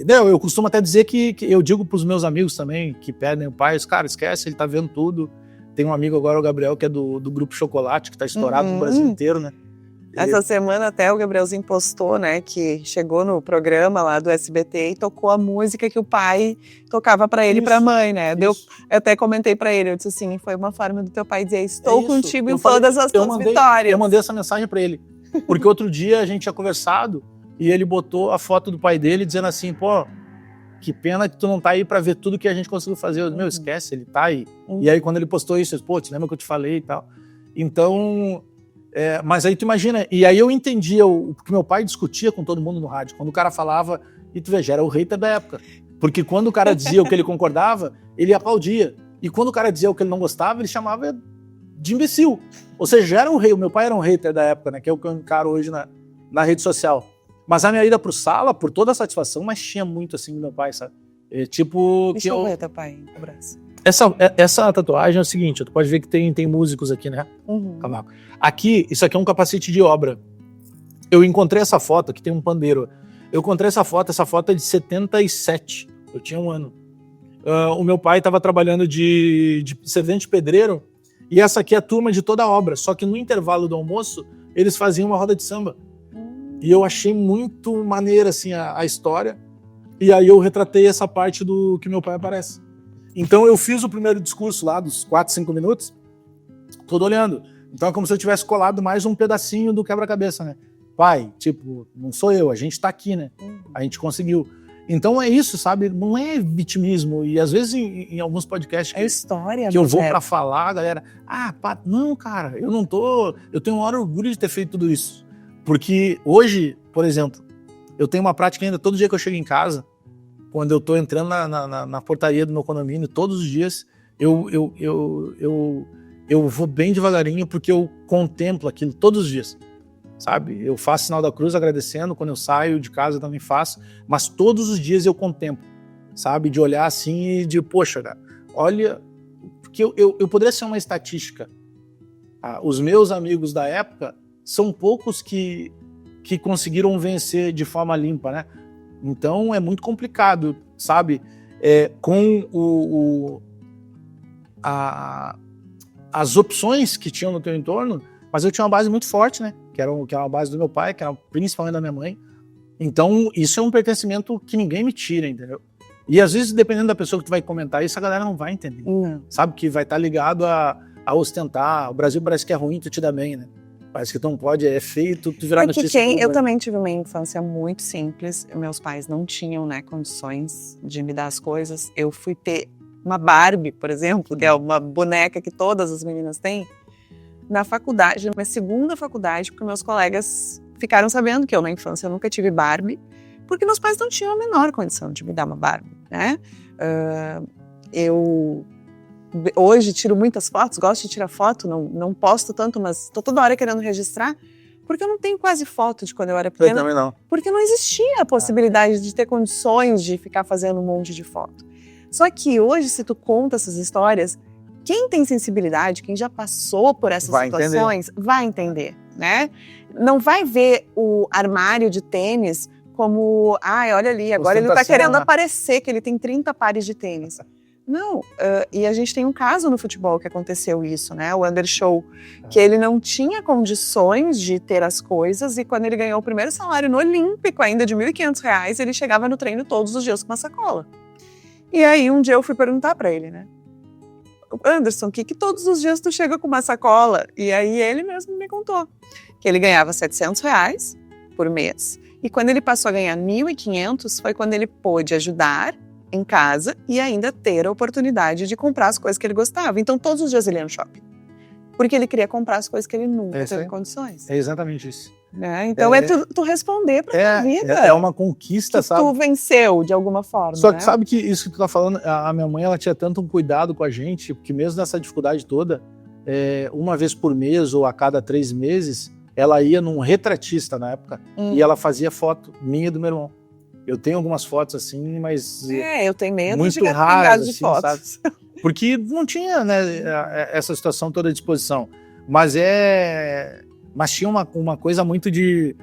Eu costumo até dizer que eu digo pros meus amigos também, que perdem o pai, cara, esquece, ele tá vendo tudo. Tem um amigo agora, o Gabriel, que é do Grupo Chocolate, que tá estourado no Brasil inteiro, né? Essa semana até o Gabrielzinho postou, né, que chegou no programa lá do SBT e tocou a música que o pai tocava pra ele e pra mãe, né? Eu até comentei pra ele, eu disse assim, foi uma forma do teu pai dizer, estou contigo em todas as tuas vitórias. Eu mandei essa mensagem pra ele, porque outro dia a gente tinha conversado e ele botou a foto do pai dele dizendo assim, pô, que pena que tu não tá aí pra ver tudo que a gente conseguiu fazer. Eu, meu, esquece, ele tá aí. E aí quando ele postou isso, eu disse, pô, te lembra que eu te falei e tal? Então... mas aí tu imagina, e aí eu entendia o que meu pai discutia com todo mundo no rádio, quando o cara falava, e tu veja, era o hater da época, porque quando o cara dizia o que ele concordava, ele aplaudia, e quando o cara dizia o que ele não gostava, ele chamava de imbecil, ou seja, já era um rei, o meu pai era um hater da época, né, que é o que eu encaro hoje na rede social, mas a minha ida pro sala, por toda a satisfação, mas tinha muito assim do meu pai, sabe, tipo... Deixa eu ver teu pai, um abraço. Essa tatuagem é o seguinte, tu pode ver que tem músicos aqui, né? Cavaco. Aqui, isso aqui é um capacete de obra. Eu encontrei essa foto, aqui tem um pandeiro. Eu encontrei essa foto é de 77. Eu tinha 1 ano. O meu pai estava trabalhando de servente pedreiro e essa aqui é a turma de toda a obra. Só que no intervalo do almoço, eles faziam uma roda de samba. E eu achei muito maneira assim, a história. E aí eu retratei essa parte do que meu pai aparece. Então eu fiz o primeiro discurso lá, dos 4, 5 minutos, todo olhando. Então é como se eu tivesse colado mais um pedacinho do quebra-cabeça, né? Pai, tipo, não sou eu, a gente tá aqui, né? A gente conseguiu. Então é isso, sabe? Não é vitimismo. E às vezes em alguns podcasts que eu vou pra falar, galera, não, cara, eu não tô... Eu tenho um maior orgulho de ter feito tudo isso. Porque hoje, por exemplo, eu tenho uma prática ainda, todo dia que eu chego em casa, quando eu tô entrando na portaria do meu condomínio, todos os dias, eu vou bem devagarinho, porque eu contemplo aquilo todos os dias, sabe? Eu faço sinal da cruz agradecendo, quando eu saio de casa eu também faço, mas todos os dias eu contemplo, sabe? De olhar assim e de, poxa, cara, olha, porque eu poderia ser uma estatística. Os meus amigos da época são poucos que conseguiram vencer de forma limpa, né? Então é muito complicado, sabe? Com as opções que tinham no teu entorno, mas eu tinha uma base muito forte, né? Que era a base do meu pai, que era principalmente da minha mãe. Então isso é um pertencimento que ninguém me tira, entendeu? E às vezes, dependendo da pessoa que tu vai comentar isso, a galera não vai entender. Sabe? Que vai estar ligado a ostentar. O Brasil parece que é ruim, tu te dá bem, né? Parece que tu não pode, é feio, tu virar notícia. Eu também tive uma infância muito simples, meus pais não tinham, né, condições de me dar as coisas. Eu fui ter uma Barbie, por exemplo, que é uma boneca que todas as meninas têm, na faculdade, na minha segunda faculdade, porque meus colegas ficaram sabendo que eu, na infância, eu nunca tive Barbie, porque meus pais não tinham a menor condição de me dar uma Barbie, né? Eu hoje tiro muitas fotos, gosto de tirar foto, não posto tanto, mas tô toda hora querendo registrar, porque eu não tenho quase foto de quando eu era pequena. Eu também não. Porque não existia a possibilidade de ter condições de ficar fazendo um monte de foto. Só que hoje, se tu conta essas histórias, quem tem sensibilidade, quem já passou por essas situações, vai entender, né? Não vai ver o armário de tênis como, olha ali, agora ele tá querendo aparecer que ele tem 30 pares de tênis. Não, e a gente tem um caso no futebol que aconteceu isso, né? O Anderson, que ele não tinha condições de ter as coisas, e quando ele ganhou o primeiro salário no Olímpico, ainda de R$1.500, ele chegava no treino todos os dias com uma sacola. E aí um dia eu fui perguntar pra ele, né? Anderson, que todos os dias tu chega com uma sacola? E aí ele mesmo me contou que ele ganhava R$700 por mês, e quando ele passou a ganhar R$1.500 foi quando ele pôde ajudar em casa e ainda ter a oportunidade de comprar as coisas que ele gostava. Então todos os dias ele ia no shopping. porque ele queria comprar as coisas que ele nunca É isso teve aí. condições. É exatamente isso. Né? Então tu responder pra tua vida. É uma conquista, que sabe? tu venceu de alguma forma. Só que né? sabe que isso que tu tá falando, a minha mãe, ela tinha tanto um cuidado com a gente, porque mesmo nessa dificuldade toda, uma vez por mês ou a cada 3 meses, ela ia num retratista na época e ela fazia foto minha e do meu irmão. Eu tenho algumas fotos assim, mas eu tenho medo muito de ficar raras, de assim, fotos. porque não tinha, né, essa situação toda à disposição. Mas tinha uma coisa muito de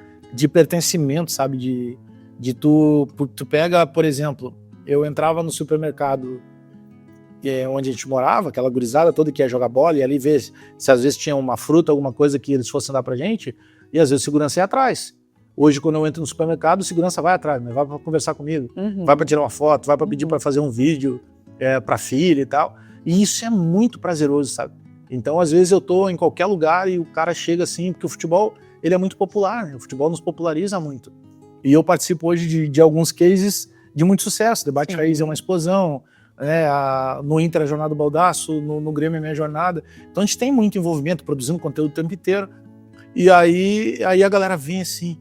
pertencimento, sabe? De tu pega, por exemplo, eu entrava no supermercado onde a gente morava, aquela gurizada toda que ia jogar bola, e ali ver se às vezes tinha uma fruta, alguma coisa que eles fossem dar pra gente, e às vezes o segurança ia atrás. Hoje, quando eu entro no supermercado, o segurança vai atrás, né? Vai pra conversar comigo, vai pra tirar uma foto, vai pra pedir pra fazer um vídeo pra filha e tal. E isso é muito prazeroso, sabe? Então, às vezes eu tô em qualquer lugar e o cara chega assim, porque o futebol, ele é muito popular, né? O futebol nos populariza muito. E eu participo hoje de alguns cases de muito sucesso. Debate Raiz é uma explosão, né? No Inter a Jornada do Baldaço, no Grêmio é minha jornada. Então a gente tem muito envolvimento, produzindo conteúdo o tempo inteiro. E aí a galera vem assim,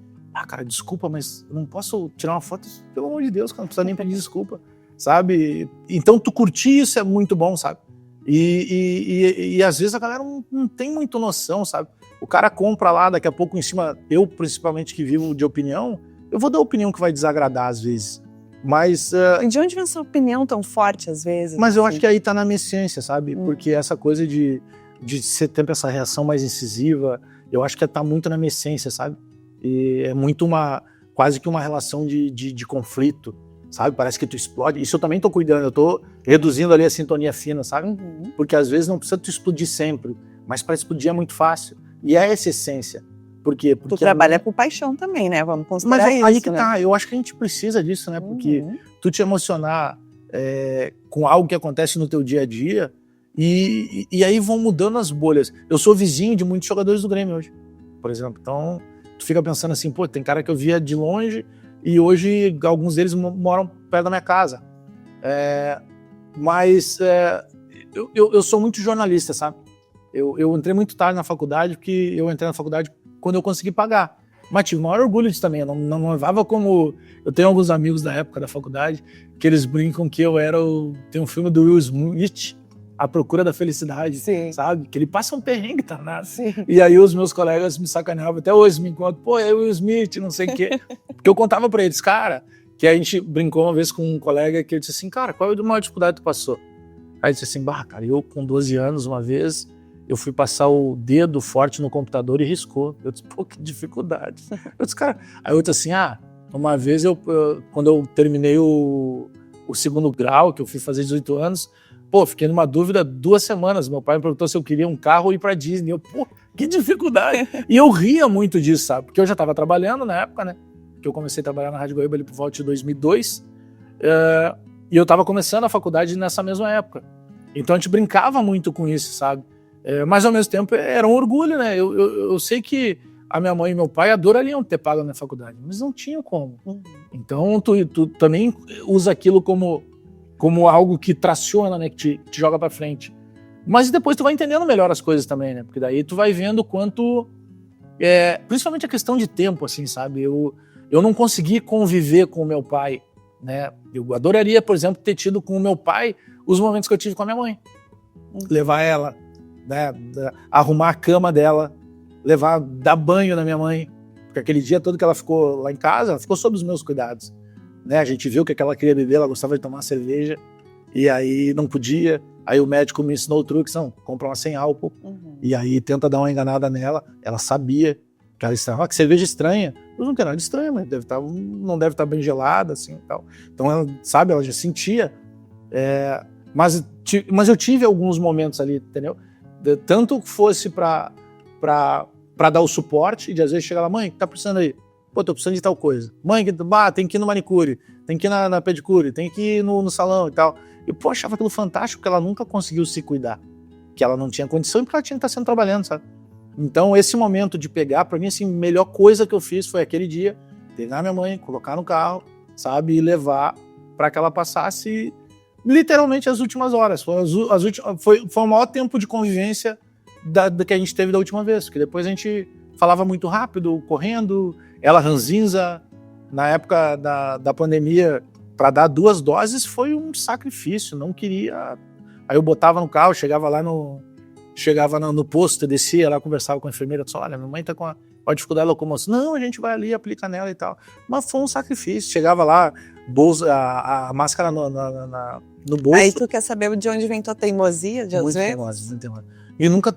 cara, desculpa, mas eu não posso tirar uma foto, pelo amor de Deus, cara, não precisa nem pedir desculpa, sabe? Então tu curtir isso é muito bom, sabe? E às vezes a galera não tem muita noção, sabe? O cara compra lá, daqui a pouco em cima, eu principalmente que vivo de opinião, eu vou dar opinião que vai desagradar às vezes, mas... de onde vem essa opinião tão forte às vezes? Mas eu acho que aí tá na minha essência, sabe? Porque essa coisa de ser sempre essa reação mais incisiva, eu acho que tá muito na minha essência, sabe? E é muito quase que uma relação de conflito, sabe? Parece que tu explode. Isso eu também tô cuidando, eu tô reduzindo ali a sintonia fina, sabe? Porque às vezes não precisa tu explodir sempre, mas para explodir é muito fácil. E é essa essência. Por quê? Porque tu trabalha com paixão também, né? Vamos considerar mas isso, aí que né? tá, eu acho que a gente precisa disso, né? Porque tu te emocionar com algo que acontece no teu dia a dia e aí vão mudando as bolhas. Eu sou vizinho de muitos jogadores do Grêmio hoje, por exemplo. Então, tu fica pensando assim, pô, tem cara que eu via de longe e hoje alguns deles moram perto da minha casa. Mas eu sou muito jornalista, sabe? Eu entrei muito tarde na faculdade, porque eu entrei na faculdade quando eu consegui pagar. Mas tive o maior orgulho disso também. Eu não levava como... Eu tenho alguns amigos da época da faculdade que eles brincam que eu era tem um filme do Will Smith, A Procura da Felicidade, sabe? Que ele passa um perrengue danado. E aí os meus colegas me sacaneavam, até hoje me encontram, pô, é o Will Smith, não sei o quê. Porque eu contava pra eles, cara, que a gente brincou uma vez com um colega que ele disse assim, cara, qual é a maior dificuldade que tu passou? Aí ele disse assim, cara, eu com 12 anos, uma vez... eu fui passar o dedo forte no computador e riscou. Eu disse, pô, que dificuldade. Eu disse, cara... Aí eu disse assim, uma vez quando eu terminei o segundo grau, que eu fui fazer 18 anos, pô, fiquei numa dúvida 2 semanas. Meu pai me perguntou se eu queria um carro ou ir pra Disney. Eu, pô, que dificuldade. E eu ria muito disso, sabe? Porque eu já estava trabalhando na época, né? Que eu comecei a trabalhar na Rádio Guaíba ali por volta de 2002. E eu estava começando a faculdade nessa mesma época. Então a gente brincava muito com isso, sabe? Mas ao mesmo tempo era um orgulho, né? Eu sei que a minha mãe e meu pai adorariam ter pago a minha faculdade, mas não tinham como. Então tu também usa aquilo como algo que traciona, né? Que te joga pra frente. Mas depois tu vai entendendo melhor as coisas também, né? Porque daí tu vai vendo quanto... principalmente a questão de tempo, assim, sabe? Eu não consegui conviver com o meu pai, né? Eu adoraria, por exemplo, ter tido com o meu pai os momentos que eu tive com a minha mãe. Levar ela... né, arrumar a cama dela, dar banho na minha mãe, porque aquele dia todo que ela ficou lá em casa, ela ficou sob os meus cuidados, né? A gente viu que ela queria beber, ela gostava de tomar cerveja, e aí não podia, aí o médico me ensinou o truque, compra uma sem álcool, e aí tenta dar uma enganada nela, ela sabia que ela estava, que cerveja estranha, eu não quero nada estranho, mas não deve estar bem gelada, assim, e tal. Então ela, sabe, ela já sentia, mas eu tive alguns momentos ali, entendeu? Tanto que fosse pra dar o suporte, de às vezes chegar lá, mãe, o que tá precisando aí? Pô, tô precisando de tal coisa. Mãe, tem que ir no manicure, tem que ir na pedicure, tem que ir no salão e tal. E, pô, achava aquilo fantástico, porque ela nunca conseguiu se cuidar. Que ela não tinha condição e porque ela tinha que estar sempre trabalhando, sabe? Então, esse momento de pegar, pra mim, assim, a melhor coisa que eu fiz foi aquele dia, treinar minha mãe, colocar no carro, sabe? E levar pra que ela passasse... literalmente as últimas horas. Foi o maior tempo de convivência da que a gente teve da última vez, porque depois a gente falava muito rápido, correndo, ela ranzinza. Na época da pandemia, para dar 2 doses foi um sacrifício, não queria. Aí eu botava no carro, chegava no posto, descia lá, conversava com a enfermeira, disse, olha, minha mãe tá com a dificuldade de locomoção. Não, a gente vai ali, aplica nela e tal. Mas foi um sacrifício. Chegava lá, a máscara no bolso. Aí tu quer saber de onde vem tua teimosia, de às muito vezes? teimosa, muito teimosa.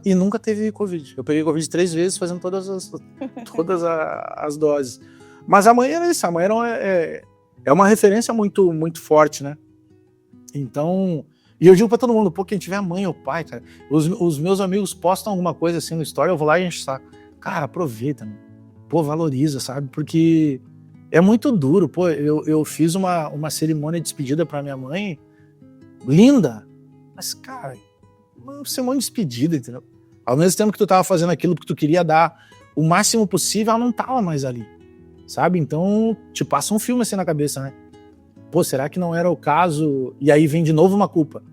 E nunca teve Covid. Eu peguei Covid 3 vezes, fazendo todas as doses. Mas a mãe era isso. A mãe é uma referência muito, muito forte, né? Então... E eu digo pra todo mundo, pô, quem tiver mãe ou pai, cara, os meus amigos postam alguma coisa assim no story, eu vou lá e encho o saco. Cara, aproveita, né? Pô, valoriza, sabe? Porque é muito duro. Pô, eu fiz uma cerimônia de despedida pra minha mãe, linda, mas, cara, uma cerimônia de despedida, entendeu? Ao mesmo tempo que tu tava fazendo aquilo que tu queria dar o máximo possível, ela não tava mais ali, sabe? Então, te passa um filme assim na cabeça, né? Pô, será que não era o caso? E aí vem de novo uma culpa,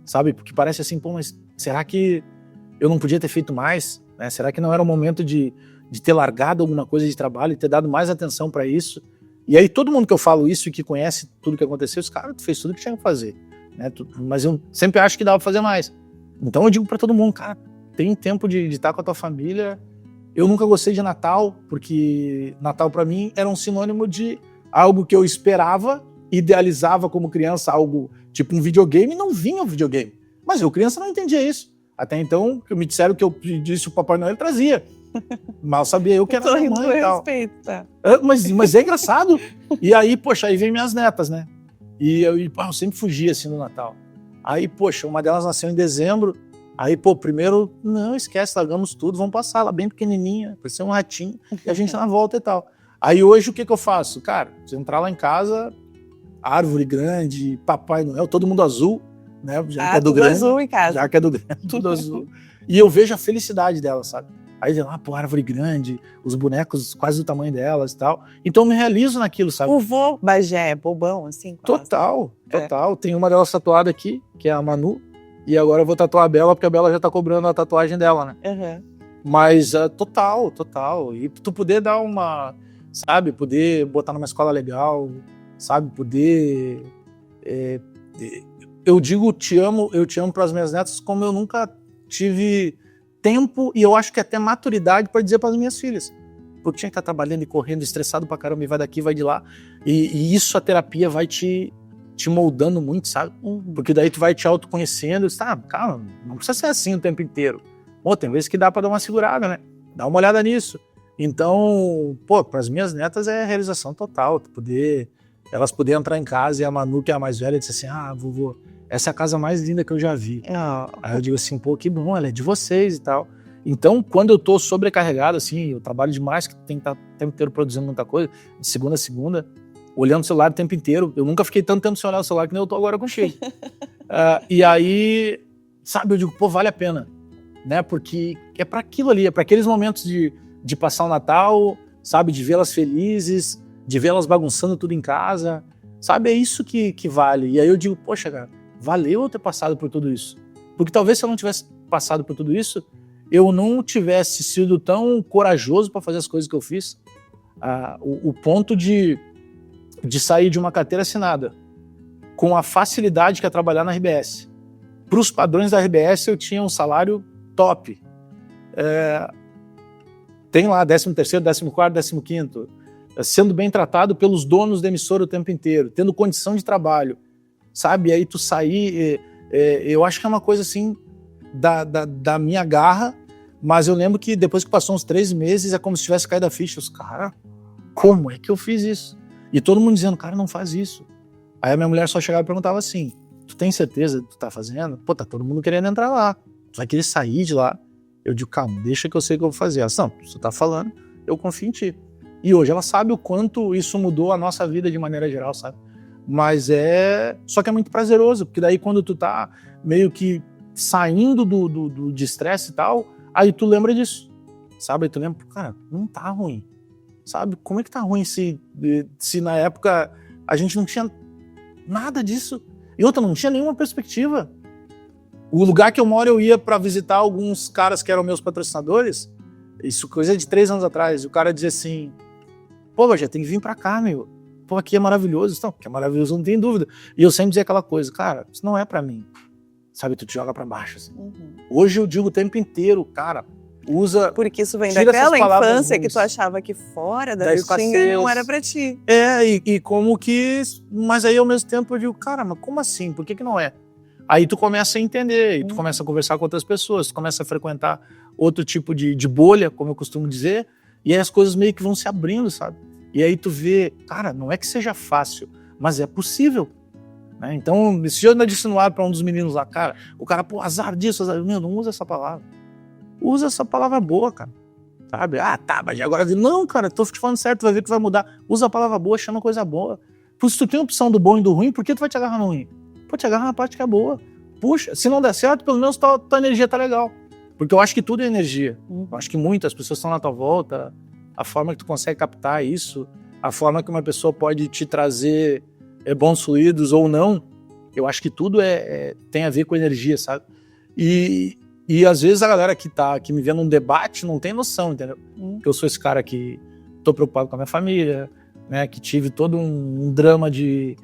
sabe? Porque parece assim, pô, mas será que eu não podia ter feito mais? Né? Será que não era o momento de ter largado alguma coisa de trabalho e ter dado mais atenção para isso? E aí todo mundo que eu falo isso e que conhece tudo que aconteceu, os caras, tu fez tudo que tinha que fazer, né? Mas eu sempre acho que dava pra fazer mais. Então eu digo para todo mundo, cara, tem tempo de estar com a tua família. Eu nunca gostei de Natal, porque Natal para mim era um sinônimo de algo que eu esperava, idealizava como criança, algo tipo um videogame, e não vinha um videogame. Mas eu, criança, não entendia isso. Até então, me disseram que eu pedisse o Papai Noel, ele trazia. Mal sabia eu que era minha mãe e tal. Respeito, tá? Mas é engraçado. E aí, poxa, aí vem minhas netas, né? E eu sempre fugia assim no Natal. Aí, poxa, uma delas nasceu em dezembro. Aí, pô, primeiro, não, esquece, largamos tudo, vamos passar lá bem pequenininha, parecia um ratinho, e a gente na volta e tal. Aí hoje o que eu faço? Cara, você entrar lá em casa, árvore grande, Papai Noel, todo mundo azul, né? Já que é do tudo grande. azul em casa. Já que é do grande, tudo azul. E eu vejo a felicidade dela, sabe? Aí lá, pô, árvore grande, os bonecos quase do tamanho delas e tal. Então eu me realizo naquilo, sabe? O vô Bagé é bobão, assim? Quase. Total. Tem uma delas tatuada aqui, que é a Manu, e agora eu vou tatuar a Bela, porque a Bela já tá cobrando a tatuagem dela, né? Uhum. Mas total. E tu poder dar uma, sabe, poder botar numa escola legal, sabe, poder... eu digo eu te amo para as minhas netas como eu nunca tive tempo e eu acho que até maturidade para dizer para as minhas filhas. Porque tinha que estar trabalhando e correndo, estressado pra caramba, e vai daqui, vai de lá. E isso a terapia vai te moldando muito, sabe? Porque daí tu vai te autoconhecendo, tá, calma, não precisa ser assim o tempo inteiro. Pô, tem vezes que dá pra dar uma segurada, né? Dá uma olhada nisso. Então, pô, pras minhas netas é realização total, elas poderem entrar em casa e a Manu, que é a mais velha, disse assim, vovô, essa é a casa mais linda que eu já vi. Aí eu digo assim, pô, que bom, ela é de vocês e tal. Então, quando eu tô sobrecarregado, assim, eu trabalho demais, que tem que estar o tempo inteiro produzindo muita coisa, de segunda a segunda, olhando o celular o tempo inteiro. Eu nunca fiquei tanto tempo sem olhar o celular que nem eu tô agora com o Sheik. E aí, sabe, eu digo, pô, vale a pena, né? Porque é para aquilo ali, é para aqueles momentos de passar o Natal, sabe, de vê-las felizes, de vê-las bagunçando tudo em casa, sabe, é isso que vale. E aí eu digo, poxa, cara, valeu eu ter passado por tudo isso. Porque talvez se eu não tivesse passado por tudo isso, eu não tivesse sido tão corajoso para fazer as coisas que eu fiz. O ponto de sair de uma carteira assinada com a facilidade que é trabalhar na RBS. Para os padrões da RBS, eu tinha um salário top. Tem lá 13º, 14º, 15º, sendo bem tratado pelos donos da emissora o tempo inteiro, tendo condição de trabalho, sabe? E aí tu sair, eu acho que é uma coisa assim da minha garra, mas eu lembro que depois que passou uns 3 meses é como se tivesse caído a ficha. Os cara, como é que eu fiz isso? E todo mundo dizendo, cara, não faz isso. Aí a minha mulher só chegava e perguntava assim, tu tem certeza que tu tá fazendo? Pô, tá todo mundo querendo entrar lá, tu vai querer sair de lá? Eu digo, calma, deixa que eu sei o que eu vou fazer. Ela disse, não, você tá falando, eu confio em ti. E hoje ela sabe o quanto isso mudou a nossa vida de maneira geral, sabe? Mas só que é muito prazeroso, porque daí quando tu tá meio que saindo de estresse e tal, aí tu lembra disso, sabe? Aí tu lembra, cara, não tá ruim, sabe? Como é que tá ruim se na época a gente não tinha nada disso? E outra, não tinha nenhuma perspectiva. O lugar que eu moro, eu ia para visitar alguns caras que eram meus patrocinadores, isso coisa de 3 anos atrás, e o cara dizia assim, pô, Bagé, tem que vir para cá, meu. Pô, aqui é maravilhoso. Não, que é maravilhoso, não tem dúvida. E eu sempre dizia aquela coisa, cara, isso não é para mim. Sabe, tu te joga para baixo, assim. Hoje eu digo o tempo inteiro, cara, usa... Porque isso vem daquela infância que tu achava que fora da Virgínia não era pra ti. E como que... Mas aí, ao mesmo tempo, eu digo, cara, mas como assim? Por que não é? Aí tu começa a entender, e tu começa a conversar com outras pessoas, tu começa a frequentar outro tipo de bolha, como eu costumo dizer, e aí as coisas meio que vão se abrindo, sabe? E aí tu vê, cara, não é que seja fácil, mas é possível. Né? Então, esse dia eu ainda disse no ar para um dos meninos lá, cara, o cara, pô, azar disso, azar... Meu, não usa essa palavra. Usa essa palavra boa, cara. Sabe? Ah, tá, mas agora... Não, cara, tô te falando certo, tu vai ver que vai mudar. Usa a palavra boa, chama coisa boa. Porque se tu tem a opção do bom e do ruim, por que tu vai te agarrar no ruim? Pô, te agarra na parte que é boa. Puxa, se não der certo, pelo menos tua energia tá legal. Porque eu acho que tudo é energia. Eu acho que muitas pessoas estão na tua volta, a forma que tu consegue captar isso, a forma que uma pessoa pode te trazer bons fluidos ou não, eu acho que tudo tem a ver com energia, sabe? E às vezes a galera que me vê num debate não tem noção, entendeu? Que eu sou esse cara que tô preocupado com a minha família, né? Que tive todo um drama de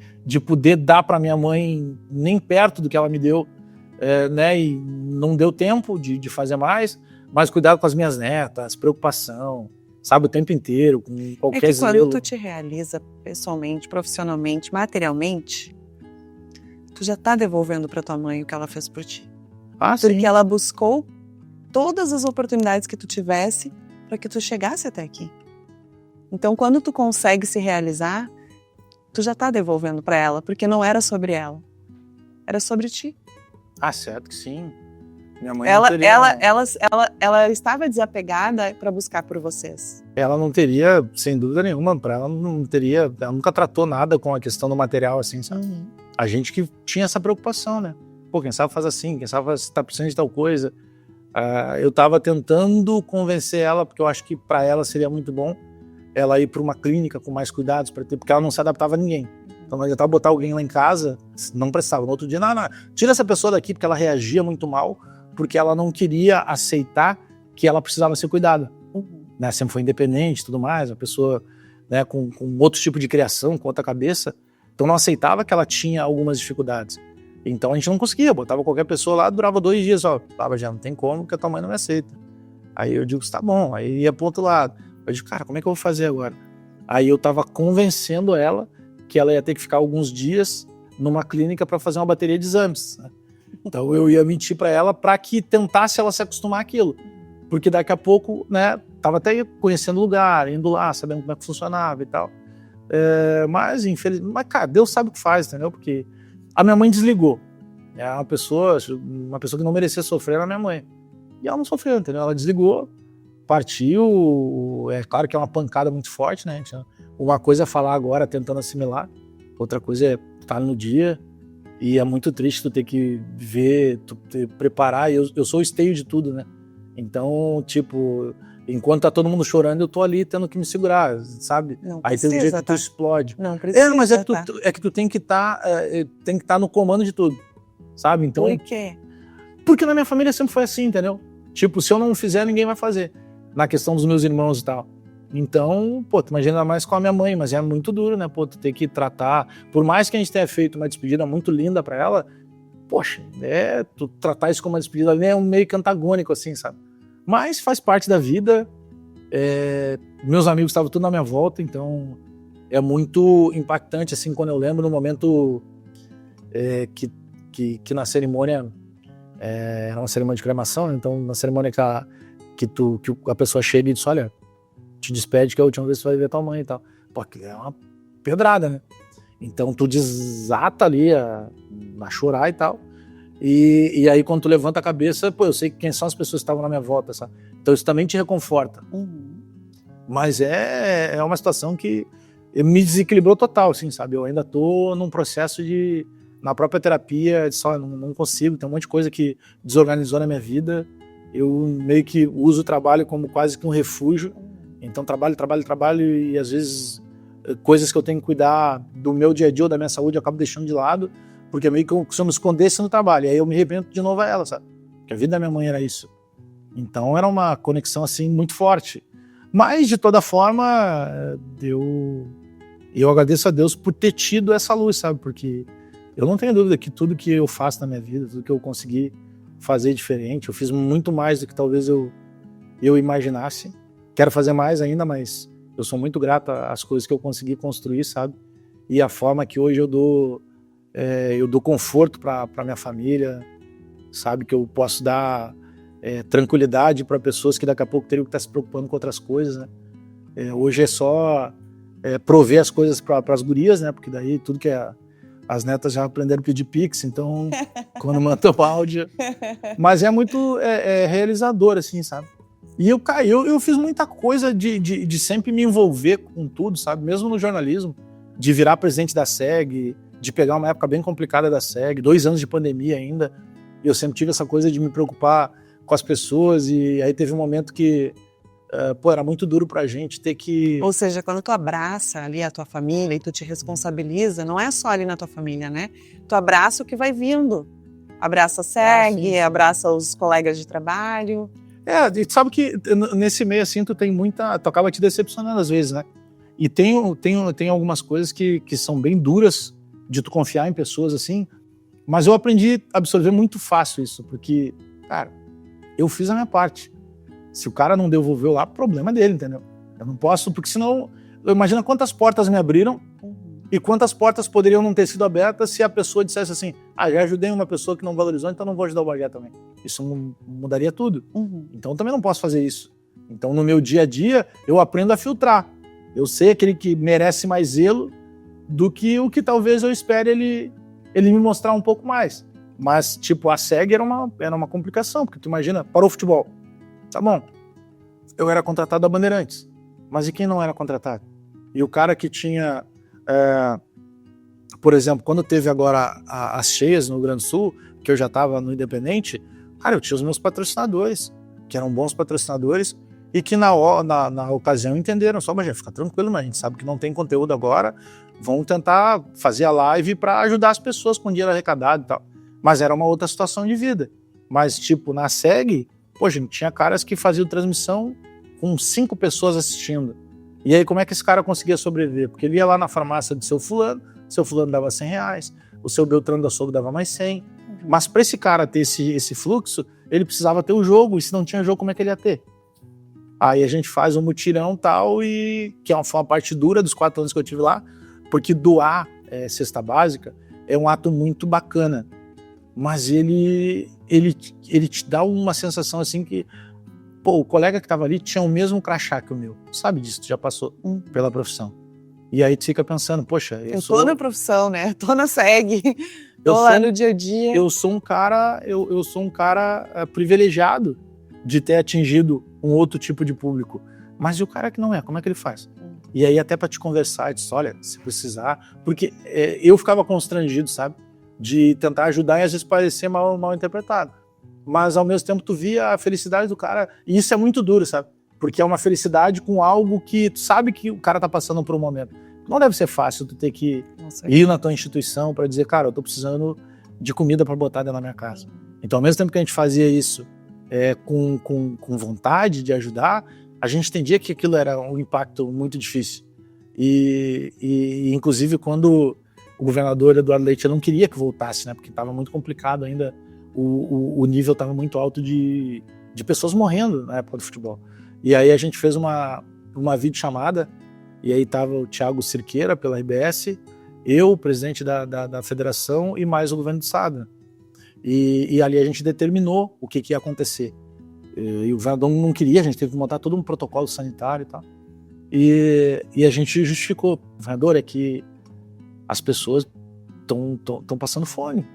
poder dar para minha mãe nem perto do que ela me deu, né? E não deu tempo de fazer mais, mas cuidado com as minhas netas, preocupação, sabe, o tempo inteiro, com qualquer zelo. Quando tu te realiza pessoalmente, profissionalmente, materialmente, tu já tá devolvendo para tua mãe o que ela fez por ti. Porque sim. ela buscou todas as oportunidades que tu tivesse para que tu chegasse até aqui. Então, quando tu consegue se realizar, tu já tá devolvendo para ela, porque não era sobre ela, era sobre ti. Certo que sim. Minha mãe ela estava desapegada para buscar por vocês. Ela não teria, sem dúvida nenhuma, para ela não teria, ela nunca tratou nada com a questão do material assim, sabe? A gente que tinha essa preocupação, né? Pô, quem sabe faz assim, quem sabe faz, tá precisando de tal coisa. Eu tava tentando convencer ela, porque eu acho que para ela seria muito bom ela ir para uma clínica com mais cuidados, porque ela não se adaptava a ninguém. Então não adiantava botar alguém lá em casa, não prestava. No outro dia, não, tira essa pessoa daqui, porque ela reagia muito mal, porque ela não queria aceitar que ela precisava ser cuidada. Né? Sempre foi independente e tudo mais, uma pessoa, né, com outro tipo de criação, com outra cabeça, então não aceitava que ela tinha algumas dificuldades. Então a gente não conseguia, botava qualquer pessoa lá, durava 2 dias, já não tem como, porque a tua mãe não me aceita. Aí eu digo, tá bom, aí ia pro outro lado. Eu digo, cara, como é que eu vou fazer agora? Aí eu tava convencendo ela que ela ia ter que ficar alguns dias numa clínica para fazer uma bateria de exames, né? Então eu ia mentir para ela para que tentasse ela se acostumar àquilo. Porque daqui a pouco, né, tava até conhecendo o lugar, indo lá, sabendo como é que funcionava e tal. Mas, infelizmente, cara, Deus sabe o que faz, entendeu? Porque a minha mãe desligou. É uma pessoa que não merecia sofrer era a minha mãe. E ela não sofreu, entendeu? Ela desligou, partiu. É claro que é uma pancada muito forte, né? Uma coisa é falar agora tentando assimilar, outra coisa é estar no dia. E é muito triste tu ter que ver, tu preparar. Eu sou o esteio de tudo, né? Então, tipo, enquanto tá todo mundo chorando, eu tô ali tendo que me segurar, sabe? Não aí precisa, tem um jeito que tá? tu explode. Não precisa, mas é que tu tem que estar no comando de tudo, sabe? Então, por quê? Porque na minha família sempre foi assim, entendeu? Tipo, se eu não fizer, ninguém vai fazer. Na questão dos meus irmãos e tal. Então, pô, tu imagina mais com a minha mãe, mas é muito duro, né? Pô, tu ter que tratar, por mais que a gente tenha feito uma despedida muito linda pra ela, poxa, tu tratar isso como uma despedida ali é meio que antagônico, assim, sabe? Mas faz parte da vida, meus amigos estavam tudo na minha volta, então é muito impactante, assim, quando eu lembro no momento que na cerimônia, era uma cerimônia de cremação, né? Então na cerimônia que a pessoa chega e diz, olha, te despede que é a última vez que você vai ver tua mãe e tal. Pô, que é uma pedrada, né? Então tu desata ali a chorar e tal. E aí quando tu levanta a cabeça, pô, eu sei quem são as pessoas que estavam na minha volta, sabe? Então isso também te reconforta. Mas é uma situação que me desequilibrou total, assim, sabe? Eu ainda tô num processo na própria terapia, não consigo, tem um monte de coisa que desorganizou na minha vida. Eu meio que uso o trabalho como quase que um refúgio. Então trabalho e às vezes coisas que eu tenho que cuidar do meu dia a dia ou da minha saúde eu acabo deixando de lado porque meio que se eu me escondesse no trabalho, aí eu me arrependo de novo a ela, sabe? Porque a vida da minha mãe era isso. Então era uma conexão assim muito forte. Mas de toda forma, eu agradeço a Deus por ter tido essa luz, sabe? Porque eu não tenho dúvida que tudo que eu faço na minha vida, tudo que eu consegui fazer diferente, eu fiz muito mais do que talvez eu imaginasse. Quero fazer mais ainda, mas eu sou muito grato às coisas que eu consegui construir, sabe? E a forma que hoje eu dou conforto para minha família, sabe? Que eu posso dar tranquilidade para pessoas que daqui a pouco teriam que estar se preocupando com outras coisas, né? Hoje é só prover as coisas para as gurias, né? Porque daí tudo que as netas já aprenderam a pedir Pix, então quando manda o áudio. Mas é muito realizador, assim, sabe? E eu fiz muita coisa de sempre me envolver com tudo, sabe? Mesmo no jornalismo, de virar presidente da SEG, de pegar uma época bem complicada da SEG, 2 anos de pandemia ainda, e eu sempre tive essa coisa de me preocupar com as pessoas, e aí teve um momento que era muito duro pra gente ter que... Ou seja, quando tu abraça ali a tua família e tu te responsabiliza, não é só ali na tua família, né? Tu abraça o que vai vindo. Abraça a SEG, abraça os colegas de trabalho. E tu sabe que nesse meio assim tu acaba te decepcionando às vezes, né? E tem algumas coisas que são bem duras de tu confiar em pessoas assim, mas eu aprendi a absorver muito fácil isso, porque, cara, eu fiz a minha parte. Se o cara não devolveu lá, problema dele, entendeu? Eu não posso, porque senão, imagina quantas portas me abriram e quantas portas poderiam não ter sido abertas se a pessoa dissesse assim, já ajudei uma pessoa que não valorizou, então não vou ajudar o Bagé também. Isso mudaria tudo. Então também não posso fazer isso. Então no meu dia a dia, eu aprendo a filtrar. Eu sei aquele que merece mais zelo do que o que talvez eu espere ele me mostrar um pouco mais. Mas, tipo, a SEG era uma complicação, porque tu imagina, parou o futebol. Tá bom, eu era contratado da Bandeirantes, mas e quem não era contratado? E o cara que tinha, por exemplo, quando teve agora as cheias no Rio Grande do Sul, que eu já estava no Independente, cara, eu tinha os meus patrocinadores, que eram bons patrocinadores, e que na ocasião entenderam, só, mas já fica tranquilo, mas a gente sabe que não tem conteúdo agora, vão tentar fazer a live para ajudar as pessoas com dinheiro arrecadado e tal. Mas era uma outra situação de vida. Mas, tipo, na SEG, gente, tinha caras que faziam transmissão com 5 pessoas assistindo. E aí, como é que esse cara conseguia sobreviver? Porque ele ia lá na farmácia do seu fulano dava R$100, o seu Beltrano da Açougue dava mais 100. Mas para esse cara ter esse fluxo, ele precisava ter o jogo, e se não tinha jogo, como é que ele ia ter? Aí a gente faz um mutirão tal, e que foi uma parte dura dos 4 anos que eu tive lá, porque doar cesta básica é um ato muito bacana. Mas ele te dá uma sensação assim que, o colega que estava ali tinha o mesmo crachá que o meu. Tu sabe disso, tu já passou pela profissão. E aí tu fica pensando, poxa... Eu tô na profissão, né? Tô na SEG, tô lá no dia a dia. Eu sou um cara privilegiado de ter atingido um outro tipo de público. Mas e o cara que não é? Como é que ele faz? E aí até para te conversar, eu disse, olha, se precisar... Porque eu ficava constrangido, sabe? De tentar ajudar e às vezes parecer mal interpretado. Mas ao mesmo tempo tu via a felicidade do cara, e isso é muito duro, sabe? Porque é uma felicidade com algo que tu sabe que o cara tá passando por um momento. Não deve ser fácil tu ter que ir na tua instituição para dizer, cara, eu tô precisando de comida para botar dentro da minha casa. Então ao mesmo tempo que a gente fazia isso com vontade de ajudar, a gente entendia que aquilo era um impacto muito difícil. E inclusive quando o governador Eduardo Leite não queria que voltasse, né? Porque estava muito complicado ainda, o nível estava muito alto de pessoas morrendo na época do futebol. E aí a gente fez uma videochamada, e aí estava o Thiago Cirqueira, pela RBS, eu, presidente da federação, e mais o governo do estado. E ali a gente determinou o que ia acontecer. E o governador não queria, a gente teve que montar todo um protocolo sanitário e tal. E a gente justificou, governador, é que as pessoas estão passando fome,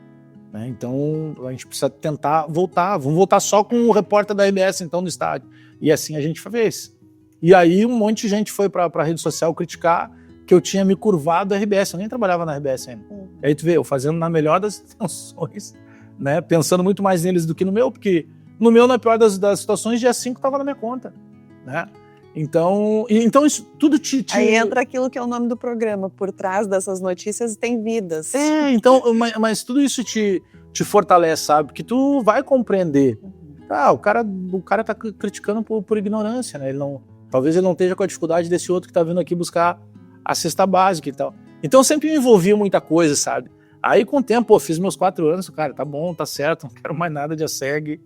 né? Então a gente precisa tentar voltar. Vamos voltar só com o repórter da RBS então no estádio. E assim a gente fez. E aí um monte de gente foi para a rede social criticar que eu tinha me curvado da RBS. Eu nem trabalhava na RBS ainda. Aí tu vê, eu fazendo na melhor das intenções, né? Pensando muito mais neles do que no meu, porque no meu, na pior das situações, dia 5 estava na minha conta, né? Então isso tudo te... Aí entra aquilo que é o nome do programa, por trás dessas notícias tem vidas. Então, mas tudo isso te fortalece, sabe? Porque tu vai compreender. O cara tá criticando por ignorância, né? Talvez ele não esteja com a dificuldade desse outro que tá vindo aqui buscar a cesta básica e tal. Então eu sempre me envolvi em muita coisa, sabe? Aí com o tempo, fiz meus 4 anos, cara, tá bom, tá certo, não quero mais nada de ASEG.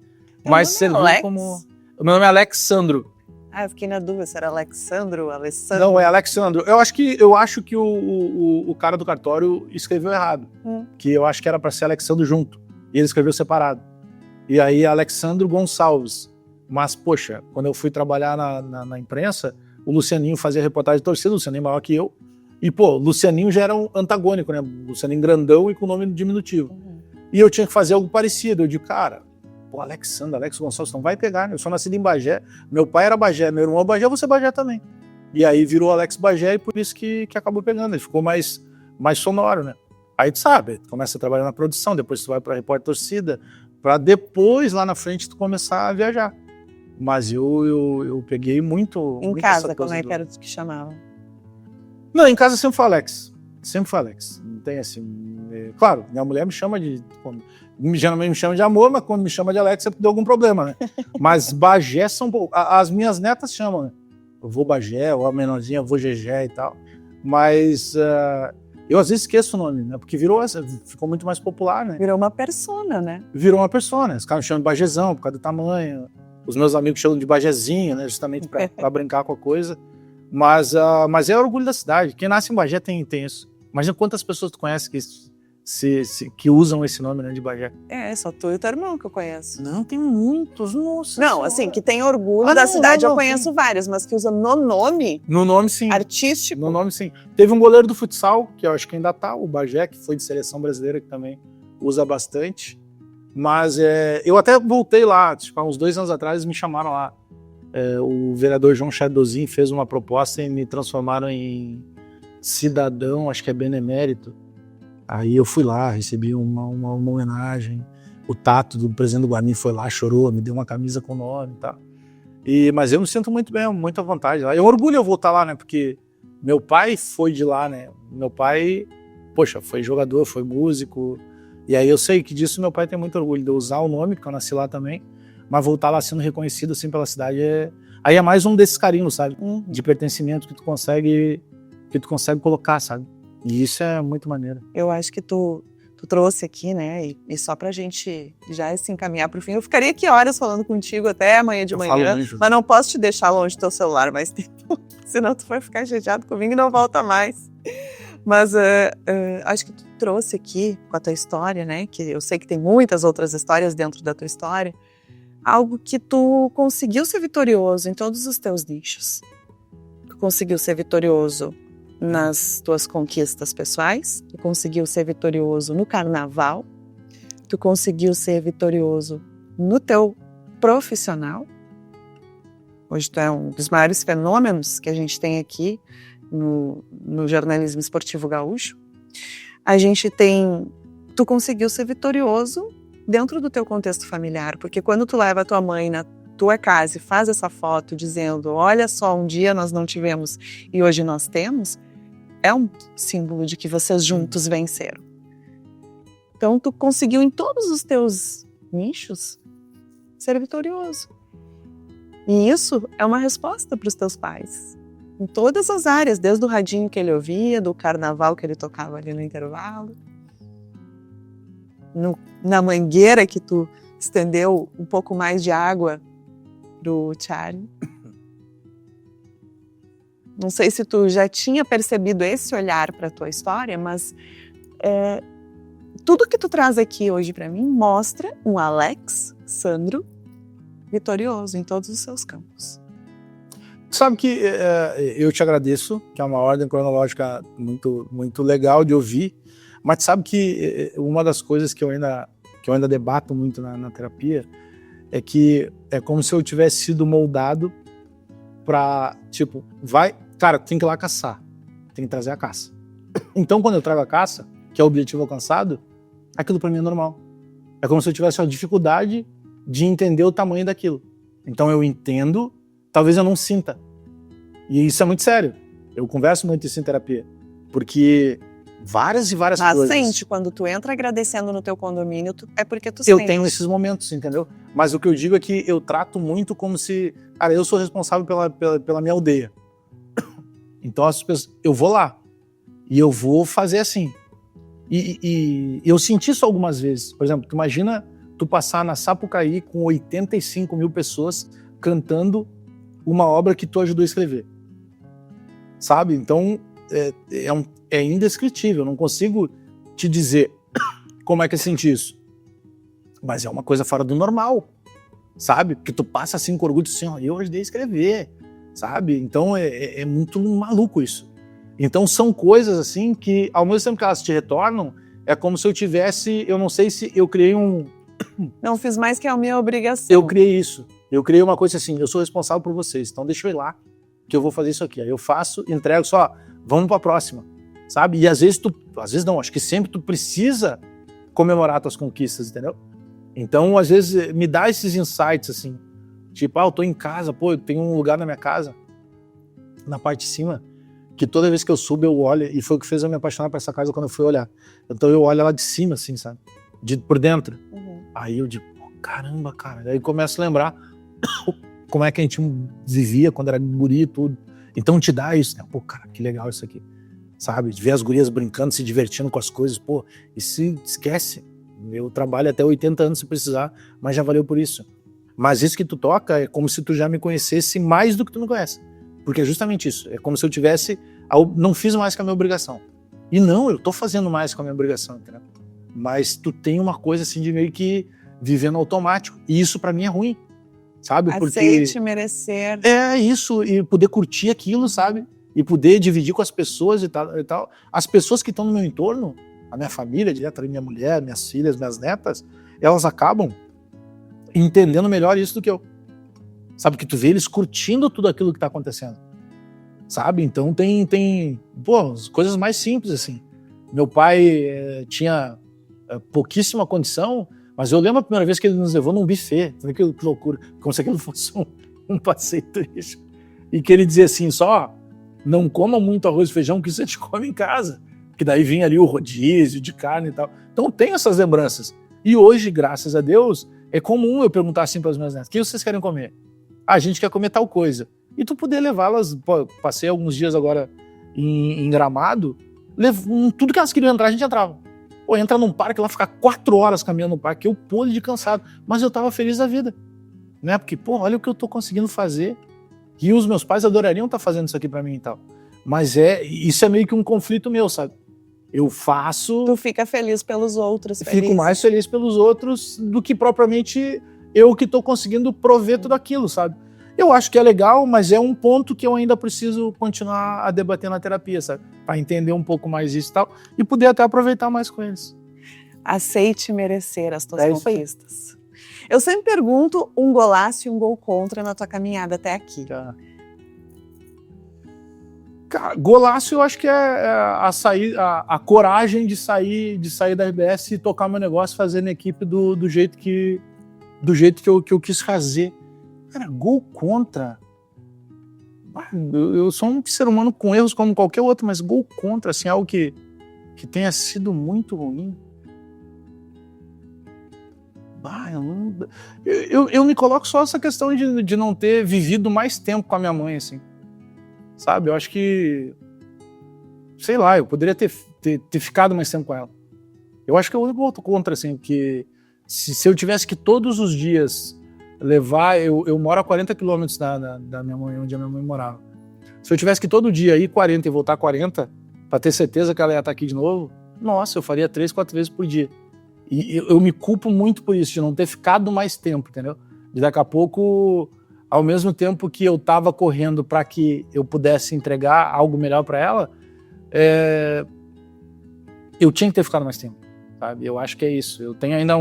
Mas serviu como... O meu nome é Alexandro. Eu fiquei na dúvida se era Alexandro. Não, é Alexandro. Eu acho que o cara do cartório escreveu errado. Que eu acho que era para ser Alexandro junto. E ele escreveu separado. E aí Alexandro Gonçalves. Mas, poxa, quando eu fui trabalhar na imprensa, o Lucianinho fazia reportagem de torcida, o Lucianinho maior que eu. E, pô, Lucianinho já era um antagônico, né? Lucianinho grandão e com nome diminutivo. E eu tinha que fazer algo parecido. Eu digo, cara, pô, Alex Gonçalves não vai pegar, né? Eu sou nascido em Bagé. Meu pai era Bagé, meu irmão é Bagé, você é Bagé também. E aí virou Alex Bagé e por isso que acabou pegando. Ele ficou mais sonoro, né? Aí tu sabe, tu começa a trabalhar na produção, depois tu vai pra repórter torcida, pra depois, lá na frente, tu começar a viajar. Mas eu peguei muito... Em casa, como é que era que chamava? Não, em casa sempre foi Alex. Sempre foi Alex. Não tem assim... Claro, minha mulher me chama de... Geralmente me chama de amor, mas quando me chama de Alex é porque deu algum problema, né? Mas Bagé são... As minhas netas chamam, né? Eu vou Bagé, ou a menorzinha, eu vou Gegé e tal. Mas eu às vezes esqueço o nome, né? Porque ficou muito mais popular, né? Virou uma persona, né? Virou uma persona. Os caras me chamam de Bagezão por causa do tamanho. Os meus amigos chamam de Bajezinho, né? Justamente pra brincar com a coisa. Mas é orgulho da cidade. Quem nasce em Bagé tem isso. Imagina quantas pessoas tu conhece que usam esse nome, né, de Bagé. Só tu e o teu irmão que eu conheço. Não, tem muitos, nossa. Não, senhora. assim, que tem orgulho da cidade, eu conheço sim. vários, mas que usa no nome. No nome, sim. Artístico. No nome, sim. Teve um goleiro do futsal, que eu acho que ainda tá, o Bagé, que foi de seleção brasileira, que também usa bastante. Mas eu até voltei lá, tipo, há uns 2 anos atrás, me chamaram lá. O vereador João Chardozin fez uma proposta e me transformaram em cidadão, acho que é benemérito. Aí eu fui lá, recebi uma homenagem. O Tato, do presidente do Guarani, foi lá, chorou, me deu uma camisa com o nome e tal. Mas eu me sinto muito bem, muito à vontade lá. É um orgulho eu voltar lá, né? Porque meu pai foi de lá, né? Meu pai, poxa, foi jogador, foi músico. E aí eu sei que disso meu pai tem muito orgulho de eu usar o nome, porque eu nasci lá também. Mas voltar lá sendo reconhecido assim pela cidade aí é mais um desses carinhos, sabe? De pertencimento que tu consegue colocar, sabe? E isso é muito maneiro. Eu acho que tu trouxe aqui, né? E só pra gente já se encaminhar pro fim, eu ficaria aqui horas falando contigo até amanhã de manhã, mas não posso te deixar longe do teu celular mais tempo, senão tu vai ficar chateado comigo e não volta mais. Mas acho que tu trouxe aqui com a tua história, né? Que eu sei que tem muitas outras histórias dentro da tua história, algo que tu conseguiu ser vitorioso em todos os teus nichos. Tu conseguiu ser vitorioso nas tuas conquistas pessoais, tu conseguiu ser vitorioso no carnaval, tu conseguiu ser vitorioso no teu profissional. Hoje tu é um dos maiores fenômenos que a gente tem aqui no jornalismo esportivo gaúcho. Tu conseguiu ser vitorioso dentro do teu contexto familiar, porque quando tu leva a tua mãe na tua casa e faz essa foto dizendo, olha só, um dia nós não tivemos e hoje nós temos, é um símbolo de que vocês juntos venceram. Então tu conseguiu em todos os teus nichos ser vitorioso. E isso é uma resposta para os teus pais. Em todas as áreas, desde o radinho que ele ouvia, do carnaval que ele tocava ali no intervalo, na mangueira que tu estendeu um pouco mais de água pro Charlie. Não sei se tu já tinha percebido esse olhar para a tua história, mas tudo que tu traz aqui hoje para mim mostra um Alexandro vitorioso em todos os seus campos. Sabe que eu te agradeço, que é uma ordem cronológica muito, muito legal de ouvir, mas sabe que uma das coisas que eu ainda debato muito na terapia é que é como se eu tivesse sido moldado pra, tipo, cara, tem que ir lá caçar, tem que trazer a caça. Então, quando eu trago a caça, que é o objetivo alcançado, aquilo pra mim é normal. É como se eu tivesse uma dificuldade de entender o tamanho daquilo. Então eu entendo, talvez eu não sinta, E isso é muito sério. Eu converso muito isso em terapia. Porque várias e várias Mas coisas... sente, quando tu entra agradecendo no teu condomínio, é porque tu Eu sente. tenho esses momentos, entendeu? Mas o que eu digo é que eu trato muito como se... Cara, eu sou responsável pela minha aldeia. Então as pessoas, eu vou lá. E eu vou fazer assim. E eu senti isso algumas vezes. Por exemplo, tu imagina tu passar na Sapucaí com 85 mil pessoas cantando uma obra que tu ajudou a escrever. Sabe? Então, é indescritível. Eu não consigo te dizer como é que eu senti isso. Mas é uma coisa fora do normal. Sabe? Porque tu passa assim com orgulho, assim, ó, eu ajudei a escrever. Sabe? Então, é muito maluco isso. Então, são coisas assim que, ao mesmo tempo que elas te retornam, é como se eu tivesse, eu não sei se eu criei um... Não fiz mais que a minha obrigação. Eu criei isso. Eu criei uma coisa assim, eu sou responsável por vocês, então deixa eu ir lá, que eu vou fazer isso aqui. Aí eu faço, entrego, só, vamos pra próxima, sabe? E às vezes não, acho que sempre tu precisa comemorar tuas conquistas, entendeu? Então, às vezes, me dá esses insights, assim, tipo, eu tô em casa, eu tenho um lugar na minha casa, na parte de cima, que toda vez que eu subo, eu olho, e foi o que fez eu me apaixonar por essa casa quando eu fui olhar. Então eu olho ela de cima, assim, sabe? Por dentro. Uhum. Aí eu digo, caramba, cara. Aí eu começo a lembrar como é que a gente vivia quando era guri e tudo. Então te dá isso, né? Pô, cara, que legal isso aqui. Sabe? De ver as gurias brincando, se divertindo com as coisas. Pô, e se esquece. Eu trabalho até 80 anos se precisar, mas já valeu por isso. Mas isso que tu toca é como se tu já me conhecesse mais do que tu me conhece. Porque é justamente isso. É como se eu tivesse... não fiz mais que a minha obrigação. E não, eu tô fazendo mais com a minha obrigação, entendeu? Mas tu tem uma coisa assim de meio que viver no automático. E isso pra mim é ruim, sabe? Aceite, merecer. É isso, e poder curtir aquilo, sabe? E poder dividir com as pessoas e tal. As pessoas que estão no meu entorno, a minha família, direto, minha mulher, minhas filhas, minhas netas, elas acabam entendendo melhor isso do que eu. Sabe, que tu vê eles curtindo tudo aquilo que tá acontecendo. Sabe? Então tem coisas mais simples, assim. Meu pai tinha pouquíssima condição, mas eu lembro a primeira vez que ele nos levou num buffet. Que loucura. Como se aquilo fosse um passeio turístico. E que ele dizia assim, só não coma muito arroz e feijão, que isso a gente come em casa. Porque daí vinha ali o rodízio de carne e tal. Então tem essas lembranças. E hoje, graças a Deus, é comum eu perguntar assim para as minhas netas, o que vocês querem comer? A gente quer comer tal coisa. E tu poder levá-las, passei alguns dias agora em Gramado, tudo que elas queriam entrar, a gente entrava. Entra num parque, lá ficar 4 horas caminhando no parque, eu podre de cansado, mas eu tava feliz da vida, né? Porque, olha o que eu tô conseguindo fazer, e os meus pais adorariam estar fazendo isso aqui pra mim e tal. Mas isso é meio que um conflito meu, sabe? Eu faço... Tu fica feliz pelos outros. Fico mais feliz pelos outros do que propriamente eu que tô conseguindo prover tudo aquilo, sabe? Eu acho que é legal, mas é um ponto que eu ainda preciso continuar a debater na terapia, sabe? Para entender um pouco mais isso e tal, e poder até aproveitar mais com eles. Aceite merecer as tuas conquistas. Eu sempre pergunto um golaço e um gol contra na tua caminhada até aqui. Tá. Cara, golaço eu acho que é a coragem de sair da RBS e tocar meu negócio, fazer na equipe do jeito que eu quis fazer. Cara, gol contra. Eu sou um ser humano com erros como qualquer outro, mas gol contra, assim, algo que tenha sido muito ruim. Eu me coloco só essa questão de não ter vivido mais tempo com a minha mãe, assim. Sabe? Eu acho que... Sei lá, eu poderia ter ficado mais tempo com ela. Eu acho que eu vou contra, assim, porque se eu tivesse que todos os dias levar... Eu moro a 40 quilômetros da minha mãe, onde a minha mãe morava. Se eu tivesse que todo dia ir 40 e voltar 40, pra ter certeza que ela ia estar aqui de novo, nossa, eu faria 3, 4 vezes por dia. E eu me culpo muito por isso, de não ter ficado mais tempo, entendeu? De daqui a pouco, ao mesmo tempo que eu tava correndo para que eu pudesse entregar algo melhor para ela, eu tinha que ter ficado mais tempo, sabe? Eu acho que é isso. Eu tenho ainda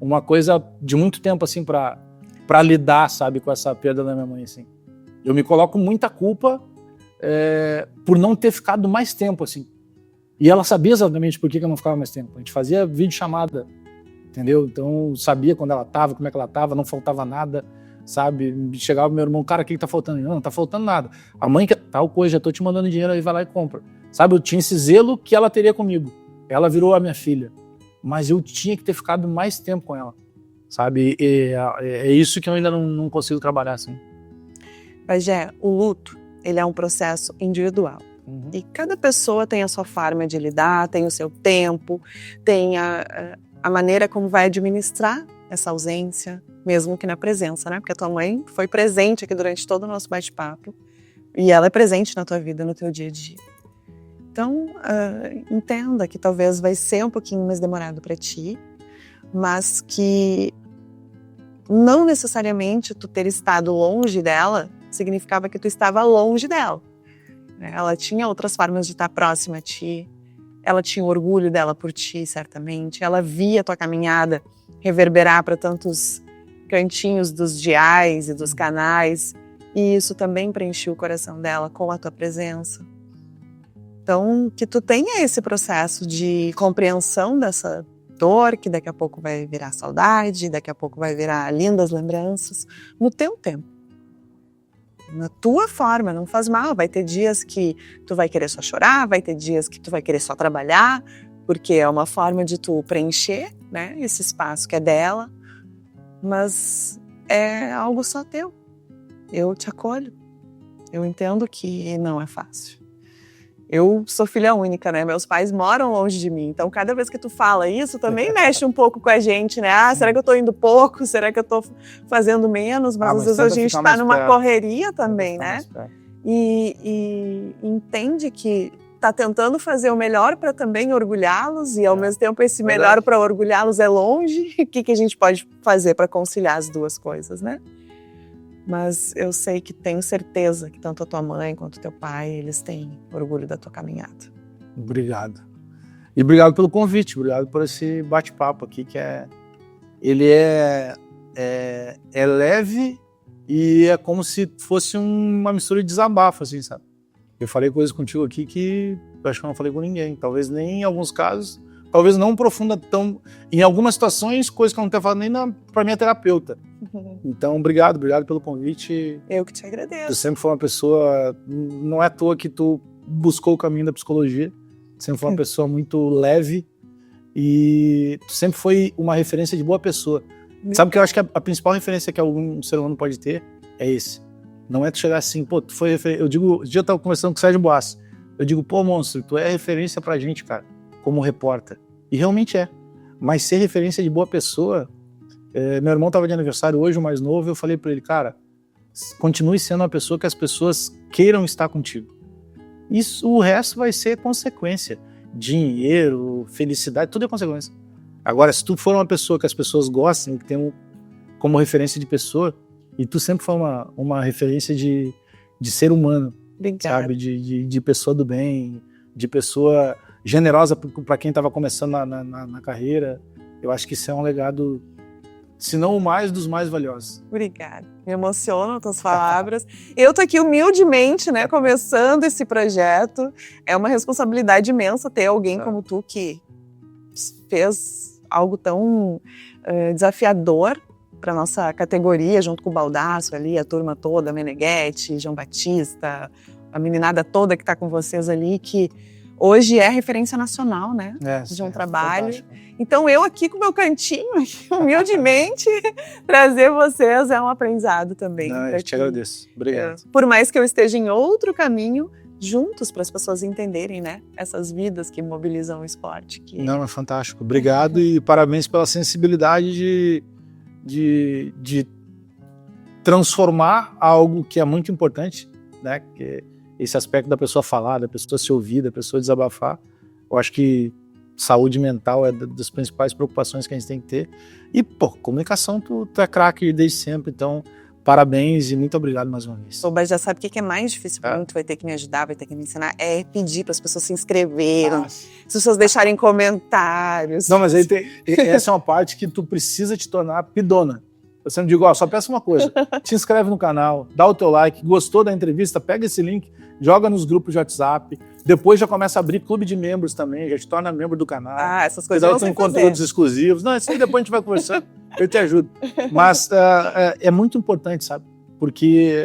uma coisa de muito tempo, assim, para lidar, sabe, com essa perda da minha mãe, assim. Eu me coloco muita culpa por não ter ficado mais tempo, assim. E ela sabia exatamente por que eu não ficava mais tempo. A gente fazia videochamada, entendeu? Então, eu sabia quando ela estava, como é que ela estava, não faltava nada. sabe? Chegava meu irmão, cara, o que tá faltando? Não tá faltando nada. A mãe quer tal coisa, já tô te mandando dinheiro, aí vai lá e compra. Sabe, eu tinha esse zelo que ela teria comigo. Ela virou a minha filha. Mas eu tinha que ter ficado mais tempo com ela, sabe? É isso que eu ainda não consigo trabalhar assim. Bagé, o luto, ele é um processo individual. Uhum. E cada pessoa tem a sua forma de lidar, tem o seu tempo, tem a maneira como vai administrar essa ausência, mesmo que na presença, né? Porque a tua mãe foi presente aqui durante todo o nosso bate-papo e ela é presente na tua vida, no teu dia a dia. Então, entenda que talvez vai ser um pouquinho mais demorado para ti, mas que não necessariamente tu ter estado longe dela significava que tu estava longe dela. Ela tinha outras formas de estar próxima a ti, ela tinha orgulho dela por ti, certamente, ela via a tua caminhada reverberar para tantos cantinhos dos diais e dos canais, e isso também preencheu o coração dela com a tua presença. Então, que tu tenha esse processo de compreensão dessa dor, que daqui a pouco vai virar saudade, daqui a pouco vai virar lindas lembranças, no teu tempo. Na tua forma, não faz mal. Vai ter dias que tu vai querer só chorar, vai ter dias que tu vai querer só trabalhar, porque é uma forma de tu preencher, né, esse espaço que é dela, mas é algo só teu. Eu te acolho. Eu entendo que não é fácil. Eu sou filha única, né? Meus pais moram longe de mim, então cada vez que tu fala isso, também mexe um pouco com a gente, né? Ah, será que eu tô indo pouco? Será que eu tô fazendo menos? Mas às vezes a gente tá numa correria também, né? E entende que tá tentando fazer o melhor para também orgulhá-los e ao mesmo tempo esse melhor para orgulhá-los é longe. O que a gente pode fazer para conciliar as duas coisas, né? Mas eu sei que tenho certeza que tanto a tua mãe quanto o teu pai, eles têm orgulho da tua caminhada. Obrigado. E obrigado pelo convite, obrigado por esse bate-papo aqui, que ele é leve e é como se fosse uma mistura de desabafo, assim, sabe? Eu falei coisas contigo aqui que eu acho que eu não falei com ninguém, talvez nem em alguns casos, talvez não profunda tão... Em algumas situações, coisas que eu não tenho falado nem para minha terapeuta. Então, obrigado pelo convite. Eu que te agradeço. Tu sempre foi uma pessoa, não é à toa que tu buscou o caminho da psicologia, sempre foi uma pessoa muito leve e tu sempre foi uma referência de boa pessoa. Sabe que eu acho que a principal referência que algum ser humano pode ter é esse. Não é tu chegar assim, pô, tu foi referência. Eu digo, esse dia eu tava conversando com o Sérgio Boas, eu digo, pô, monstro, tu é referência pra gente, cara, como repórter. E realmente é. Mas ser referência de boa pessoa... meu irmão estava de aniversário hoje, o mais novo, eu falei para ele, cara, continue sendo uma pessoa que as pessoas queiram estar contigo. Isso, o resto vai ser consequência. Dinheiro, felicidade, tudo é consequência. Agora, se tu for uma pessoa que as pessoas gostem, que tem como referência de pessoa, e tu sempre foi uma referência de ser humano, sabe? De pessoa do bem, de pessoa generosa para quem estava começando na carreira. Eu acho que isso é um legado, se não o mais dos mais valiosos. Obrigada. Me emocionam tuas palavras. Eu tô aqui humildemente, né, começando esse projeto. É uma responsabilidade imensa ter alguém como tu que fez algo tão desafiador para nossa categoria, junto com o Baldasso ali, a turma toda, Meneghetti, João Batista, a meninada toda que está com vocês ali, que hoje é referência nacional, né, de um trabalho. Fantástico. Então eu aqui com o meu cantinho, humildemente, trazer vocês é um aprendizado também. Não, eu te agradeço. Obrigado. Por mais que eu esteja em outro caminho, juntos para as pessoas entenderem, né, essas vidas que mobilizam o esporte. Não, é fantástico. Obrigado e parabéns pela sensibilidade de transformar algo que é muito importante, né, que esse aspecto da pessoa falar, da pessoa se ouvir, da pessoa desabafar. Eu acho que saúde mental é das principais preocupações que a gente tem que ter. E, pô, comunicação, tu é craque desde sempre, então parabéns e muito obrigado mais uma vez. Mas já sabe o que é mais difícil para mim, tu vai ter que me ajudar, vai ter que me ensinar, é pedir para as pessoas se inscreverem, as pessoas deixarem comentários. Não, mas aí essa é uma parte que tu precisa te tornar pidona. Eu sempre digo, só peço uma coisa, te inscreve no canal, dá o teu like, gostou da entrevista, pega esse link, joga nos grupos de WhatsApp, Depois já começa a abrir clube de membros também, já te torna membro do canal. Ah, essas coisas Daí não tem sei conteúdos fazer. exclusivos. Não, isso aí depois a gente vai conversando, eu te ajudo. Mas é muito importante, sabe? Porque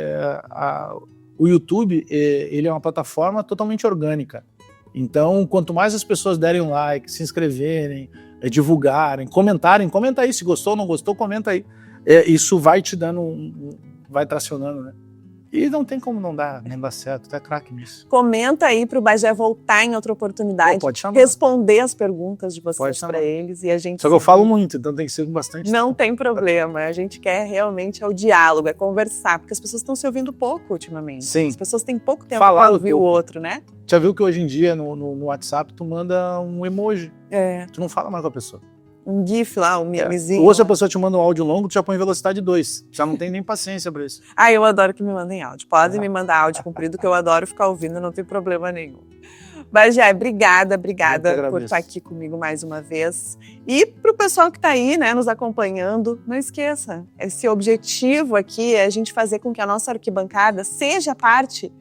o YouTube, ele é uma plataforma totalmente orgânica. Então, quanto mais as pessoas derem um like, se inscreverem, divulgarem, comentarem, comenta aí, se gostou ou não gostou, comenta aí. Isso vai te dando, vai tracionando, né? E não tem como não dar certo, tu é craque nisso. Comenta aí pro Bagé voltar em outra oportunidade, Pode chamar. responder as perguntas de Pode vocês chamar. para eles e a gente... Só que eu falo muito, então tem que ser bastante. Não tem problema, a gente quer realmente o diálogo, é conversar, porque as pessoas estão se ouvindo pouco ultimamente. Sim. As pessoas têm pouco tempo Falar para ouvir o pouco. outro, né? Já viu que hoje em dia no WhatsApp tu manda um emoji, tu não fala mais com a pessoa. Um gif lá, um memezinho. Ou se a pessoa te manda um áudio longo, tu já põe velocidade 2. Já não tem nem paciência pra isso. Ah, eu adoro que me mandem áudio. Podem me mandar áudio comprido, que eu adoro ficar ouvindo, não tem problema nenhum. Bagé, obrigada por estar aqui comigo mais uma vez. E pro pessoal que tá aí, né, nos acompanhando, não esqueça, esse objetivo aqui é a gente fazer com que a nossa arquibancada seja parte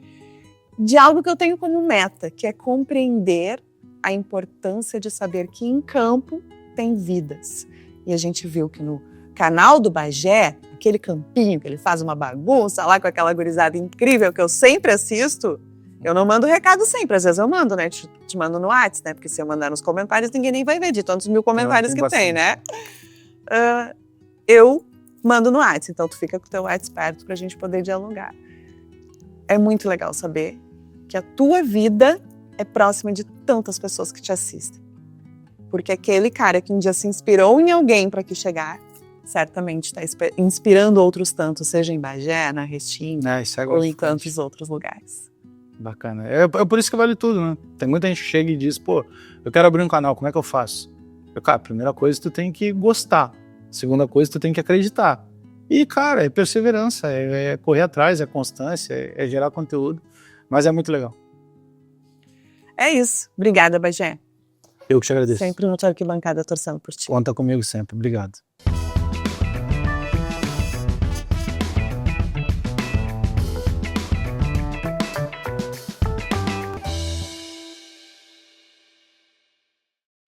de algo que eu tenho como meta, que é compreender a importância de saber que em campo tem vidas. E a gente viu que no canal do Bagé, aquele campinho que ele faz uma bagunça lá com aquela gurizada incrível que eu sempre assisto, eu não mando recado sempre, às vezes eu mando, né? Te mando no WhatsApp, né? Porque se eu mandar nos comentários, ninguém nem vai ver de tantos mil comentários que tem, né? Eu mando no WhatsApp, então tu fica com o teu WhatsApp perto pra gente poder dialogar. É muito legal saber que a tua vida é próxima de tantas pessoas que te assistem. Porque aquele cara que um dia se inspirou em alguém para que chegar, certamente está inspirando outros tantos, seja em Bagé, na Restinga, ou em tantos outros lugares. Bacana. É por isso que vale tudo, né? Tem muita gente que chega e diz, pô, eu quero abrir um canal, como é que eu faço? Cara, a primeira coisa tu tem que gostar. Segunda coisa tu tem que acreditar. E, cara, é perseverança, é correr atrás, é constância, é gerar conteúdo. Mas é muito legal. É isso. Obrigada, Bagé. Eu que te agradeço. Sempre no tua arquibancada torcendo por ti. Conta comigo sempre. Obrigado.